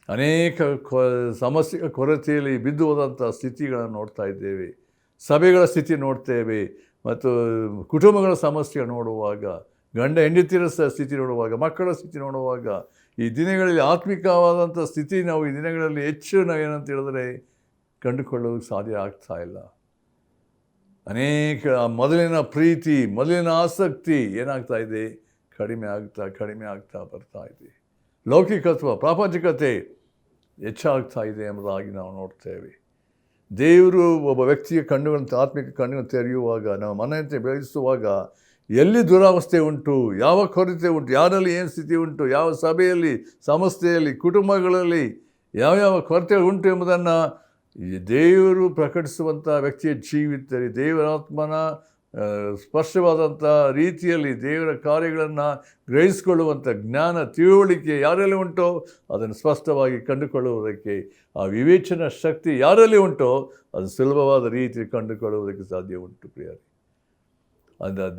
ಅನೇಕ ಸಮಸ್ಯೆ ಕೊರತೆಯಲ್ಲಿ ಬಿದ್ದು ಹೋದಂಥ ಸ್ಥಿತಿಗಳನ್ನು ನೋಡ್ತಾ ಇದ್ದೇವೆ. ಸಭೆಗಳ ಸ್ಥಿತಿ ನೋಡ್ತೇವೆ ಮತ್ತು ಕುಟುಂಬಗಳ ಸಮಸ್ಯೆ ನೋಡುವಾಗ, ಗಂಡ ಹೆಂಡತಿಯರ ಸ್ಥಿತಿ ನೋಡುವಾಗ, ಮಕ್ಕಳ ಸ್ಥಿತಿ ನೋಡುವಾಗ, ಈ ದಿನಗಳಲ್ಲಿ ಆತ್ಮಿಕವಾದಂಥ ಸ್ಥಿತಿ ನಾವು ಈ ದಿನಗಳಲ್ಲಿ ಹೆಚ್ಚು ನಾವೇನಂತ ಹೇಳಿದ್ರೆ ಕಂಡುಕೊಳ್ಳೋದು ಸಾಧ್ಯ ಆಗ್ತಾ ಇಲ್ಲ. ಅನೇಕ ಮೊದಲಿನ ಪ್ರೀತಿ, ಮೊದಲಿನ ಆಸಕ್ತಿ ಏನಾಗ್ತಾ ಇದೆ, ಕಡಿಮೆ ಆಗ್ತಾ ಬರ್ತಾ ಇದೆ. ಲೌಕಿಕತ್ವ, ಪ್ರಾಪಂಚಿಕತೆ ಹೆಚ್ಚಾಗ್ತಾ ಇದೆ ಎಂಬುದಾಗಿ ನಾವು ನೋಡ್ತೇವೆ. ದೇವರು ಒಬ್ಬ ವ್ಯಕ್ತಿಯ ಕಣ್ಣುಗಳನ್ನು, ಆತ್ಮಿಕ ಕಣ್ಣುಗಳನ್ನು ತೆರೆಯುವಾಗ, ನಾವು ಮನಂತೆ ಬೆಳೆಸುವಾಗ ಎಲ್ಲಿ ದುರಾವಸ್ಥೆ ಉಂಟು, ಯಾವ ಕೊರತೆ ಉಂಟು, ಯಾರಲ್ಲಿ ಏನು ಸ್ಥಿತಿ ಉಂಟು, ಯಾವ ಸಭೆಯಲ್ಲಿ, ಸಂಸ್ಥೆಯಲ್ಲಿ, ಕುಟುಂಬಗಳಲ್ಲಿ ಯಾವ್ಯಾವ ಕೊರತೆ ಉಂಟು ಎಂಬುದನ್ನು ದೇವರು ಪ್ರಕಟಿಸುವಂಥ ವ್ಯಕ್ತಿಯ ಜೀವಿತದಲ್ಲಿ ದೇವರಾತ್ಮನ ಸ್ಪಷ್ಟವಾದಂಥ ರೀತಿಯಲ್ಲಿ ದೇವರ ಕಾರ್ಯಗಳನ್ನು ಗ್ರಹಿಸಿಕೊಳ್ಳುವಂಥ ಜ್ಞಾನ, ತಿಳುವಳಿಕೆ ಯಾರಲ್ಲಿ ಉಂಟೋ ಅದನ್ನು ಸ್ಪಷ್ಟವಾಗಿ ಕಂಡುಕೊಳ್ಳುವುದಕ್ಕೆ, ಆ ವಿವೇಚನಾ ಶಕ್ತಿ ಯಾರಲ್ಲಿ ಉಂಟೋ ಅದು ಸುಲಭವಾದ ರೀತಿಯಲ್ಲಿ ಕಂಡುಕೊಳ್ಳುವುದಕ್ಕೆ ಸಾಧ್ಯ ಉಂಟು ಪ್ರಿಯರೇ.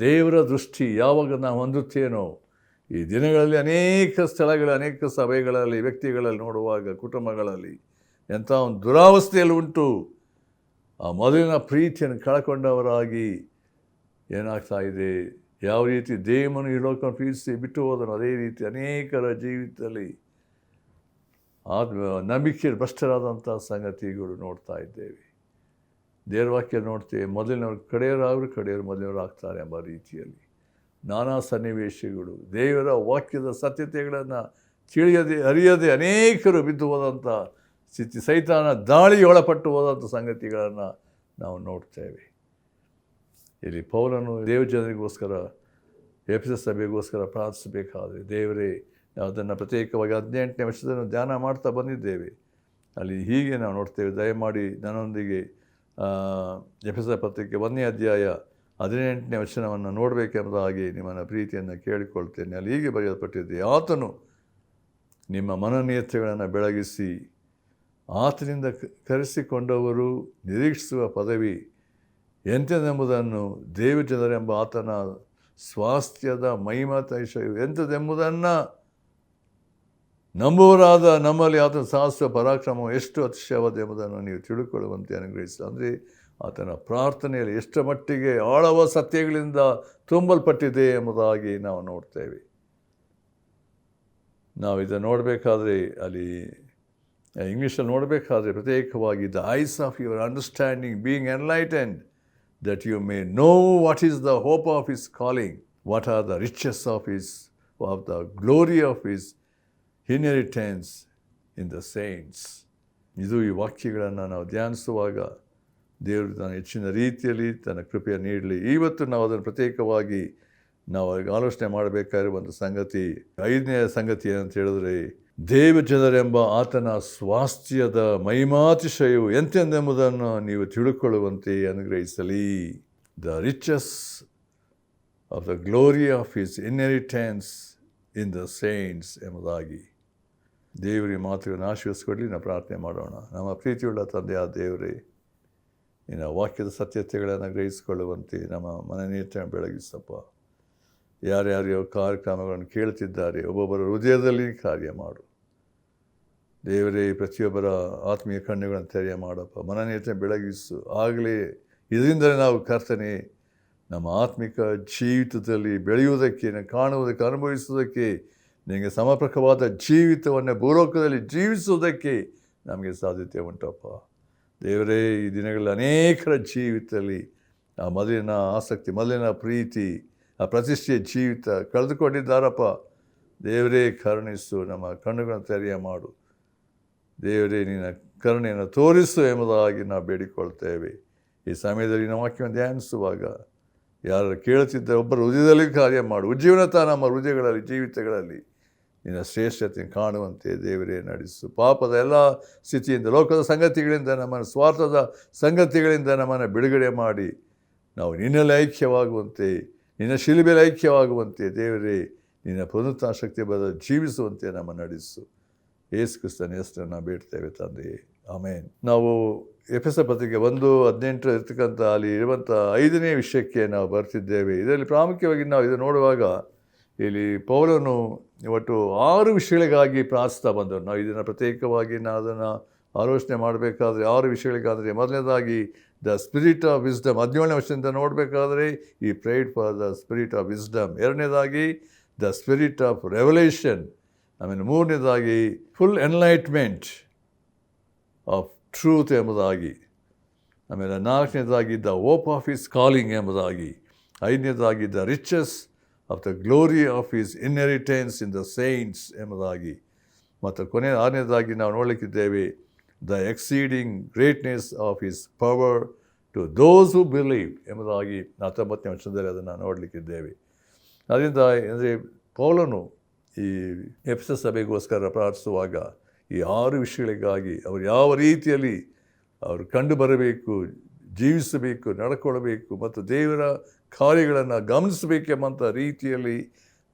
ದೇವರ ದೃಷ್ಟಿ ಯಾವಾಗ ನಾವು ಹೊಂದುತ್ತೇನೋ, ಈ ದಿನಗಳಲ್ಲಿ ಅನೇಕ ಸ್ಥಳಗಳಲ್ಲಿ, ಅನೇಕ ಸಭೆಗಳಲ್ಲಿ, ವ್ಯಕ್ತಿಗಳಲ್ಲಿ ನೋಡುವಾಗ, ಕುಟುಂಬಗಳಲ್ಲಿ ಎಂಥ ಒಂದು ದುರಾವಸ್ಥೆಯಲ್ಲಿ ಉಂಟು. ಆ ಮೊದಲಿನ ಪ್ರೀತಿಯನ್ನು ಕಳ್ಕೊಂಡವರಾಗಿ ಏನಾಗ್ತಾ ಇದೆ, ಯಾವ ರೀತಿ ದೇವನು ಈ ಲೋಕವನ್ನು ಪ್ರೀತಿಸಿ ಬಿಟ್ಟು ಹೋದನು ಅದೇ ರೀತಿ ಅನೇಕರ ಜೀವಿತದಲ್ಲಿ ನಂಬಿಕೆ ಭ್ರಷ್ಟರಾದಂಥ ಸಂಗತಿಗಳು ನೋಡ್ತಾ ಇದ್ದೇವೆ. ದೇವರ ವಾಕ್ಯ ನೋಡ್ತೇವೆ, ಮೊದಲಿನವರು ಕಡೆಯವರು ಮೊದಲಿನವರು ಆಗ್ತಾರೆ ಎಂಬ ರೀತಿಯಲ್ಲಿ ನಾನಾ ಸನ್ನಿವೇಶಗಳು, ದೇವರ ವಾಕ್ಯದ ಸತ್ಯತೆಗಳನ್ನು ಅರಿಯದೆ ಅನೇಕರು ಬಿದ್ದು ಹೋದಂಥ ಸ್ಥಿತಿ, ಸೈತಾನ ದಾಳಿ ಒಳಪಟ್ಟು ಹೋದಂಥ ಸಂಗತಿಗಳನ್ನು ನಾವು ನೋಡ್ತೇವೆ. ಇಲ್ಲಿ ಪೌಲನು ದೇವಜನರಿಗೋಸ್ಕರ, ಎಫೆಸ ಸಭೆಗೋಸ್ಕರ ಪ್ರಾರ್ಥಿಸಬೇಕಾದರೆ, ದೇವರೇ, ನಾವು ಅದನ್ನು ಪ್ರತ್ಯೇಕವಾಗಿ 18ನೇ ವರ್ಷದಲ್ಲಿ ಧ್ಯಾನ ಮಾಡ್ತಾ ಬಂದಿದ್ದೇವೆ. ಅಲ್ಲಿ ಹೀಗೆ ನಾವು ನೋಡ್ತೇವೆ, ದಯಮಾಡಿ ನನ್ನೊಂದಿಗೆ ಎಫೆಸ ಪತ್ರಿಕೆ 1ನೇ ಅಧ್ಯಾಯ 18ನೇ ವಚನವನ್ನು ನೋಡಬೇಕೆಂಬುದಾಗಿ ನಿಮ್ಮನ್ನು ಪ್ರೀತಿಯನ್ನು ಕೇಳಿಕೊಳ್ತೇನೆ. ಅಲ್ಲಿ ಹೀಗೆ ಬರೆಯಲ್ಪಟ್ಟಿದೆ, ಆತನು ನಿಮ್ಮ ಮನನೇತ್ರಗಳನ್ನು ಬೆಳಗಿಸಿ ಆತನಿಂದ ಕರೆಸಿಕೊಂಡವರು ನಿರೀಕ್ಷಿಸುವ ಪದವಿ ಎಂಥದೆಂಬುದನ್ನು, ದೇವಜನರೆಂಬ ಆತನ ಸ್ವಾಸ್ಥ್ಯದ ಮಹಿಮತೈಷಯು ಎಂಥದೆಂಬುದನ್ನು ನಂಬುವರಾದ ನಮ್ಮಲ್ಲಿ ಆತನ ಸಾಹಸ ಪರಾಕ್ರಮವು ಎಷ್ಟು ಅತಿಶಯವಾದೆಂಬುದನ್ನು ನೀವು ತಿಳ್ಕೊಳ್ಳುವಂತೆ ಅನುಗ್ರಹಿಸಿ. ಅಂದರೆ ಆತನ ಪ್ರಾರ್ಥನೆಯಲ್ಲಿ ಎಷ್ಟು ಮಟ್ಟಿಗೆ ಆಳವ ಸತ್ಯಗಳಿಂದ ತುಂಬಲ್ಪಟ್ಟಿದೆ ಎಂಬುದಾಗಿ ನಾವು ನೋಡ್ತೇವೆ. ನಾವು ಇದನ್ನು ನೋಡಬೇಕಾದ್ರೆ, ಅಲ್ಲಿ ಇಂಗ್ಲೀಷಲ್ಲಿ ನೋಡಬೇಕಾದ್ರೆ ಪ್ರತ್ಯೇಕವಾಗಿ the eyes of your understanding being enlightened that you may know what is the hope of his calling, what are the riches of the glory of his inheritance in the saints. ಇದು ಈ ವಾಕ್ಯಗಳನ್ನು ನಾವು ಧ್ಯಾನಿಸುವಾಗ ದೇವರು ತನ್ನ ಹೆಚ್ಚಿನ ರೀತಿಯಲ್ಲಿ ತನ್ನ ಕೃಪೆಯನ್ನು ನೀಡಲಿ. ಇವತ್ತು ನಾವು ಅದನ್ನು ಪ್ರತ್ಯೇಕವಾಗಿ ನಾವು ಆಲೋಚನೆ ಮಾಡಬೇಕಾಗಿರುವಂಥ ಸಂಗತಿ, 5ನೇ ಸಂಗತಿ ಏನಂತ ಹೇಳಿದ್ರೆ, ದೇವಜನರೆಂಬ ಆತನ ಸ್ವಾಸ್ಥ್ಯದ ಮಹಿಮಾತಿಶಯವು ಎಂತೆಂದೆಂಬುದನ್ನು ನೀವು ತಿಳ್ಕೊಳ್ಳುವಂತೆ ಅನುಗ್ರಹಿಸಲಿ. The riches of the glory of his inheritance in the saints ಎಂಬುದಾಗಿ ದೇವರಿಗೆ ಮಾತುಗಳನ್ನು ಆಶೀರ್ವದಿಸಿಕೊಡಲಿ. ನಾವು ಪ್ರಾರ್ಥನೆ ಮಾಡೋಣ. ನಮ್ಮ ಪ್ರೀತಿಯುಳ್ಳ ತಂದೆಯ ದೇವರೇ, ನಿನ್ನ ವಾಕ್ಯದ ಸತ್ಯತೆಗಳನ್ನು ಗ್ರಹಿಸಿಕೊಳ್ಳುವಂತೆ ನಮ್ಮ ಮನನೇತ್ರವನ್ನು ಬೆಳಗಿಸಪ್ಪ. ಯಾರ್ಯಾರ್ಯಾವ ಕಾರ್ಯಕ್ರಮಗಳನ್ನು ಕೇಳ್ತಿದ್ದಾರೆ, ಒಬ್ಬೊಬ್ಬರ ಹೃದಯದಲ್ಲಿ ಕಾರ್ಯ ಮಾಡು ದೇವರೇ. ಪ್ರತಿಯೊಬ್ಬರ ಆತ್ಮೀಯ ಕಣ್ಣುಗಳನ್ನು ತೆರೆಯ ಮಾಡಪ್ಪ, ಮನನೇತ್ರ ಬೆಳಗಿಸು. ಆಗಲೇ ಇದರಿಂದಲೇ ನಾವು ಕರ್ತನೆ ನಮ್ಮ ಆತ್ಮಿಕ ಜೀವಿತದಲ್ಲಿ ಬೆಳೆಯುವುದಕ್ಕೆ, ಕಾಣುವುದಕ್ಕೆ, ಅನುಭವಿಸುವುದಕ್ಕೆ, ನಿನಗೆ ಸಮರ್ಪಕವಾದ ಜೀವಿತವನ್ನು ಭೂಲೋಕದಲ್ಲಿ ಜೀವಿಸುವುದಕ್ಕೆ ನಮಗೆ ಸಾಧ್ಯತೆ ಉಂಟಪ್ಪ ದೇವರೇ. ಈ ದಿನಗಳಲ್ಲಿ ಅನೇಕರ ಜೀವಿತದಲ್ಲಿ ಆ ಮೊದಲಿನ ಆಸಕ್ತಿ, ಮೊದಲಿನ ಪ್ರೀತಿ, ಆ ಪ್ರತಿಷ್ಠೆಯ ಜೀವಿತ ಕಳೆದುಕೊಂಡಿದ್ದಾರಪ್ಪ ದೇವರೇ. ಕರುಣಿಸು, ನಮ್ಮ ಕಣ್ಣುಗಳನ್ನು ತೆರೆಯ ಮಾಡು ದೇವರೇ. ನಿನ್ನ ಕರುಣೆಯನ್ನು ತೋರಿಸು ಎಂಬುದಾಗಿ ನಾವು ಬೇಡಿಕೊಳ್ತೇವೆ. ಈ ಸಮಯದಲ್ಲಿ ನಮ್ಮ ವಾಕ್ಯವನ್ನು ಧ್ಯಾನಿಸುವಾಗ ಯಾರು ಕೇಳುತ್ತಿದ್ದ ಒಬ್ಬರ ಹೃದಯದಲ್ಲಿ ಕಾರ್ಯ ಮಾಡು. ಉಜ್ಜೀವನತ ನಮ್ಮ ಹೃದಯಗಳಲ್ಲಿ, ಜೀವಿತಗಳಲ್ಲಿ ನಿನ್ನ ಶ್ರೇಷ್ಠತೆಯನ್ನು ಕಾಣುವಂತೆ ದೇವರೇ ನಡೆಸು. ಪಾಪದ ಎಲ್ಲ ಸ್ಥಿತಿಯಿಂದ, ಲೋಕದ ಸಂಗತಿಗಳಿಂದ, ನಮ್ಮ ಸ್ವಾರ್ಥದ ಸಂಗತಿಗಳಿಂದ ನಮ್ಮನ್ನು ಬಿಡುಗಡೆ ಮಾಡಿ ನಾವು ನಿನ್ನಲ್ಲಿ ಐಕ್ಯವಾಗುವಂತೆ, ನಿನ್ನ ಶಿಲುಬೆಯಲ್ಲಿ ಐಕ್ಯವಾಗುವಂತೆ ದೇವರೇ, ನಿನ್ನ ಪುನರುತ್ಥಾನಶಕ್ತಿ ಬದ ಜೀವಿಸುವಂತೆ ನಮ್ಮ ನಡೆಸು. ಯೇಸು ಕ್ರಿಸ್ತನ ಹೆಸರನ್ನು ಬೇಡ್ತೇವೆ ತಂದೆಯೇ, ಆಮೇನ್. ನಾವು ಎಫೆಸ ಪತ್ರಿಕೆ 1:18 ಇರ್ತಕ್ಕಂಥ ಅಲ್ಲಿ ಇರುವಂಥ 5ನೇ ವಿಷಯಕ್ಕೆ ನಾವು ಬರ್ತಿದ್ದೇವೆ. ಇದರಲ್ಲಿ ಪ್ರಾಮುಖ್ಯವಾಗಿ ನಾವು ಇದು ನೋಡುವಾಗ ಇಲ್ಲಿ ಪೌಲನು ಒಟ್ಟು 6 ವಿಷಯಗಳಿಗಾಗಿ ಪ್ರಾರ್ಥಿಸ್ತಾ ಬಂದವರು. ನಾವು ಇದನ್ನು ಪ್ರತ್ಯೇಕವಾಗಿ ನಾವು ಅದನ್ನು ಆಲೋಚನೆ ಮಾಡಬೇಕಾದ್ರೆ 6 ವಿಷಯಗಳಿಗಾದರೆ, ಮೊದಲನೇದಾಗಿ ದ ಸ್ಪಿರಿಟ್ ಆಫ್ ವಿಸ್ಡಮ್, 17ನೇ ವರ್ಷದಿಂದ ನೋಡಬೇಕಾದ್ರೆ ಈ pride for the spirit of wisdom. ಎರಡನೇದಾಗಿ ದ ಸ್ಪಿರಿಟ್ ಆಫ್ ರೆವಲೇಷನ್. ಆಮೇಲೆ ಮೂರನೇದಾಗಿ ಫುಲ್ ಎನ್ಲೈಟ್ಮೆಂಟ್ ಆಫ್ ಟ್ರೂತ್ ಎಂಬುದಾಗಿ. ಆಮೇಲೆ ನಾಲ್ಕನೇದಾಗಿ the hope of his calling ಎಂಬುದಾಗಿ. ಐದನೇದಾಗಿ the riches of the glory of his inheritance in the saints ಎಂಬುದಾಗಿ. ಮತ್ತು ಆರನೇದಾಗಿ ನಾವು ನೋಡಲಿಕ್ಕಿದ್ದೇವೆ the exceeding greatness of his power to those who believe ಎಂಬುದಾಗಿ 19ನೇ ವರ್ಷದಲ್ಲಿ ಅದನ್ನು ನೋಡಲಿಕ್ಕಿದ್ದೇವೆ. ಅದರಿಂದ ಅಂದರೆ ಪೌಲನು ಈ ಎಫೆಸಸ್ ಸಭೆಗೋಸ್ಕರ ಪ್ರಾರ್ಥಿಸುವಾಗ ಈ 6 ವಿಷಯಗಳಿಗಾಗಿ ಅವರು ಯಾವ ರೀತಿಯಲ್ಲಿ ಅವರು ಕಂಡು ಬರಬೇಕು, ಜೀವಿಸಬೇಕು, ನಡ್ಕೊಳ್ಬೇಕು ಮತ್ತು ದೇವರ ಕಾರ್ಯಗಳನ್ನು ಗಮನಿಸಬೇಕೆಂಬಂಥ ರೀತಿಯಲ್ಲಿ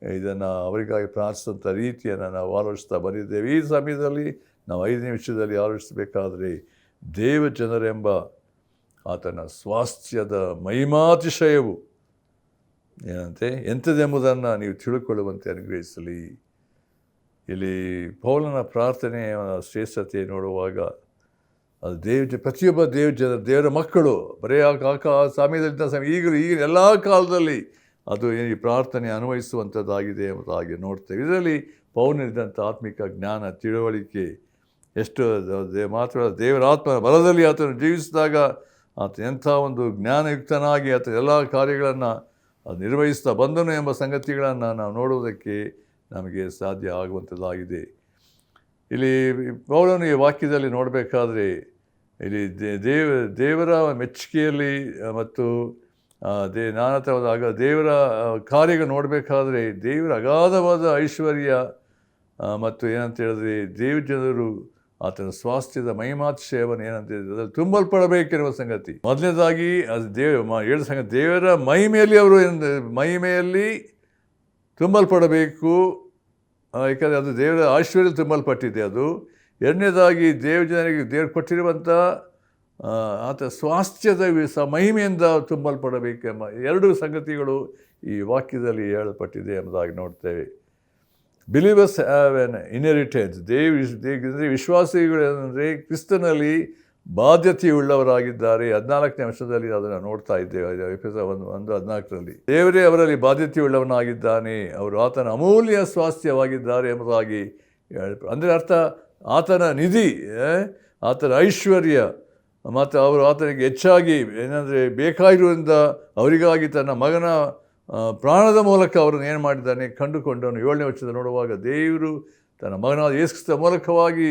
ಇದನ್ನು ಅವರಿಗಾಗಿ ಪ್ರಾರ್ಥಿಸಿದಂಥ ರೀತಿಯನ್ನು ನಾವು ಆಲೋಚಿಸ್ತಾ ಬಂದಿದ್ದೇವೆ. ಈ ಸಮಯದಲ್ಲಿ ನಾವು 5ನೇ ವಿಷಯದಲ್ಲಿ ಆಲೋಚಿಸಬೇಕಾದರೆ ದೇವ ಜನರೆಂಬ ಆತನ ಸ್ವಾಸ್ಥ್ಯದ ಮಹಿಮಾತಿಶಯವು ಏನಂತೆ ಎಂಥದೆಂಬುದನ್ನು ನೀವು ತಿಳ್ಕೊಳ್ಳುವಂತೆ ಅನುಗ್ರಹಿಸಲಿ. ಇಲ್ಲಿ ಪೌಲನ ಪ್ರಾರ್ಥನೆಯ ಶ್ರೇಷ್ಠತೆ ನೋಡುವಾಗ ಅದು ಪ್ರತಿಯೊಬ್ಬ ದೇವರ ಮಕ್ಕಳು ಬರೀ ಸಮಯದಲ್ಲಿದ್ದ ಈಗಲೂ ಎಲ್ಲ ಕಾಲದಲ್ಲಿ ಅದು ಈ ಪ್ರಾರ್ಥನೆ ಅನ್ವಯಿಸುವಂಥದ್ದಾಗಿದೆ ಎಂಬುದಾಗಿ ನೋಡ್ತೇವೆ. ಇದರಲ್ಲಿ ಪೌಲನಿದ್ದಂಥ ಆತ್ಮಿಕ ಜ್ಞಾನ, ತಿಳುವಳಿಕೆ ಎಷ್ಟು ಮಾತ್ರ ದೇವರ ಆತ್ಮನ ಬಲದಲ್ಲಿ ಆತನು ಜೀವಿಸಿದಾಗ ಆತ ಎಂಥ ಒಂದು ಜ್ಞಾನಯುಕ್ತನಾಗಿ ಆತ ಎಲ್ಲ ಕಾರ್ಯಗಳನ್ನು ನಿರ್ವಹಿಸ್ತಾ ಬಂದನು ಎಂಬ ಸಂಗತಿಗಳನ್ನು ನಾವು ನೋಡುವುದಕ್ಕೆ ನಮಗೆ ಸಾಧ್ಯ ಆಗುವಂಥದ್ದಾಗಿದೆ. ಇಲ್ಲಿ ಪೌಲನು ಈ ವಾಕ್ಯದಲ್ಲಿ ನೋಡಬೇಕಾದ್ರೆ ಇಲ್ಲಿ ದೇವರ ಮೆಚ್ಚುಗೆಯಲ್ಲಿ ಮತ್ತು ನಾನಾ ಥರದ ದೇವರ ಕಾರ್ಯಗಳು ನೋಡಬೇಕಾದ್ರೆ ದೇವರ ಅಗಾಧವಾದ ಐಶ್ವರ್ಯ ಮತ್ತು ಏನಂತ ಹೇಳಿದ್ರೆ ದೇವ ಜನರು ಆತನ ಸ್ವಾಸ್ಥ್ಯದ ಮಹಿಮಾತಿಶಯವನ್ನು ಏನಂತ ಹೇಳಿದ್ರೆ ಅದರಲ್ಲಿ ತುಂಬಲ್ಪಡಬೇಕೆನ್ನುವ ಸಂಗತಿ. ಮೊದಲನೇದಾಗಿ ಅದು ಹೇಳಿದ ಸಂಗತಿ ದೇವರ ಮಹಿಮೆಯಲ್ಲಿ ತುಂಬಲ್ಪಡಬೇಕು, ಯಾಕಂದರೆ ಅದು ದೇವರ ಐಶ್ವರ್ಯ ತುಂಬಲ್ಪಟ್ಟಿದೆ. ಅದು ಎರಡನೇದಾಗಿ ಜನರಿಗೆ ದೇವರು ಕೊಟ್ಟಿರುವಂಥ ಆತ ಸ್ವಾಸ್ಥ್ಯದ ಮಹಿಮೆಯಿಂದ ತುಂಬಲ್ಪಡಬೇಕೆಂಬ 2 ಸಂಗತಿಗಳು ಈ ವಾಕ್ಯದಲ್ಲಿ ಹೇಳಲ್ಪಟ್ಟಿದೆ ಎಂಬುದಾಗಿ ನೋಡ್ತೇವೆ. Believers have an inheritance. ವಿಶ್ವಾಸಿಗಳು ಏನಂದರೆ ಕ್ರಿಸ್ತನಲ್ಲಿ ಬಾಧ್ಯತೆಯುಳ್ಳವರಾಗಿದ್ದಾರೆ. 14ನೇ ವರ್ಷದಲ್ಲಿ ಅದನ್ನು ನೋಡ್ತಾ ಇದ್ದೇವೆ. ಎಫೆಸ 1:14 ದೇವರೇ ಅವರಲ್ಲಿ ಬಾಧ್ಯತೆಯುಳ್ಳವನಾಗಿದ್ದಾನೆ, ಅವರು ಆತನ ಅಮೂಲ್ಯ ಸ್ವಾಸ್ಥ್ಯವಾಗಿದ್ದಾರೆ ಎಂಬುದಾಗಿ ಅಂದರೆ ಅರ್ಥ ಆತನ ನಿಧಿ, ಆತನ ಐಶ್ವರ್ಯ ಮತ್ತು ಅವರು ಆತನಿಗೆ ಹೆಚ್ಚಾಗಿ ಏನಂದರೆ ಬೇಕಾಗಿರುವುದರಿಂದ ಅವರಿಗಾಗಿ ತನ್ನ ಮಗನ ಪ್ರಾಣದ ಮೂಲಕ ಅವರನ್ನು ಏನು ಮಾಡಿದ್ದಾನೆ ಕಂಡುಕೊಂಡವನು. 7ನೇ ವರ್ಷದ ನೋಡುವಾಗ ದೇವರು ತನ್ನ ಮಗನಾದ ಯೇಸುಕ್ರಿಸ್ತ ಮೂಲಕವಾಗಿ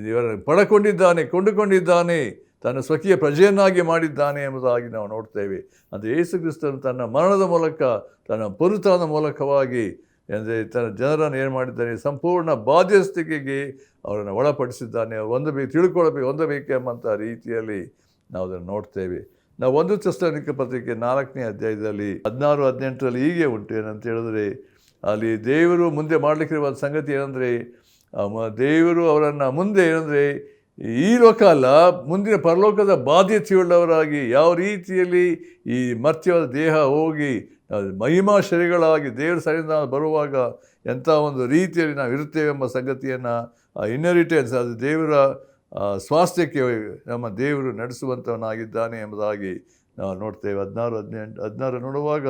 ಇವರನ್ನು ಕೊಂಡುಕೊಂಡಿದ್ದಾನೆ, ತನ್ನ ಸ್ವಕೀಯ ಪ್ರಜೆಯನ್ನಾಗಿ ಮಾಡಿದ್ದಾನೆ ಎಂಬುದಾಗಿ ನಾವು ನೋಡ್ತೇವೆ. ಅಂದರೆ ಯೇಸುಕ್ರಿಸ್ತನು ತನ್ನ ಮರಣದ ಮೂಲಕ, ತನ್ನ ಪುನರುತ್ಥಾನದ ಮೂಲಕವಾಗಿ ಅಂದರೆ ತನ್ನ ಜನರನ್ನು ಏನು ಮಾಡಿದ್ದಾನೆ, ಸಂಪೂರ್ಣ ಬಾಧ್ಯಸ್ಥಿಕೆಗೆ ಅವರನ್ನು ಒಳಪಡಿಸಿದ್ದಾನೆ. ಹೊಂದಬೇಕು ಎಂಬಂಥ ರೀತಿಯಲ್ಲಿ ನಾವು ಅದನ್ನು ನೋಡ್ತೇವೆ. ನಾವು 1 ಥೆಸಲೋನಿಕ ಪತ್ರಿಕೆ 4ನೇ ಅಧ್ಯಾಯದಲ್ಲಿ 16-18 ಹೀಗೆ ಉಂಟು. ಏನಂತ ಹೇಳಿದ್ರೆ ಅಲ್ಲಿ ದೇವರು ಮುಂದೆ ಮಾಡಲಿಕ್ಕಿರುವ ಸಂಗತಿ ಏನಂದರೆ ದೇವರು ಅವರನ್ನು ಮುಂದೆ ಏನಂದರೆ ಈ ಲೋಕ ಅಲ್ಲ, ಮುಂದಿನ ಪರಲೋಕದ ಬಾಧ್ಯತೆಯುಳ್ಳವರಾಗಿ ಯಾವ ರೀತಿಯಲ್ಲಿ ಈ ಮರ್ತ್ಯವಾದ ದೇಹ ಹೋಗಿ ಮಹಿಮಾ ಶರೀರಗಳಾಗಿ ದೇವರ ಸರಿಯಿಂದ ಬರುವಾಗ ಎಂಥ ಒಂದು ರೀತಿಯಲ್ಲಿ ನಾವು ಇರುತ್ತೇವೆ ಎಂಬ ಸಂಗತಿಯನ್ನು ಇನ್ಹೆರಿಟೆನ್ಸ್, ಅದು ದೇವರ ಸ್ವಾಸ್ಥ್ಯಕ್ಕೆ ನಮ್ಮ ದೇವರು ನಡೆಸುವಂಥವನಾಗಿದ್ದಾನೆ ಎಂಬುದಾಗಿ ನಾವು ನೋಡ್ತೇವೆ. 16 ನೋಡುವಾಗ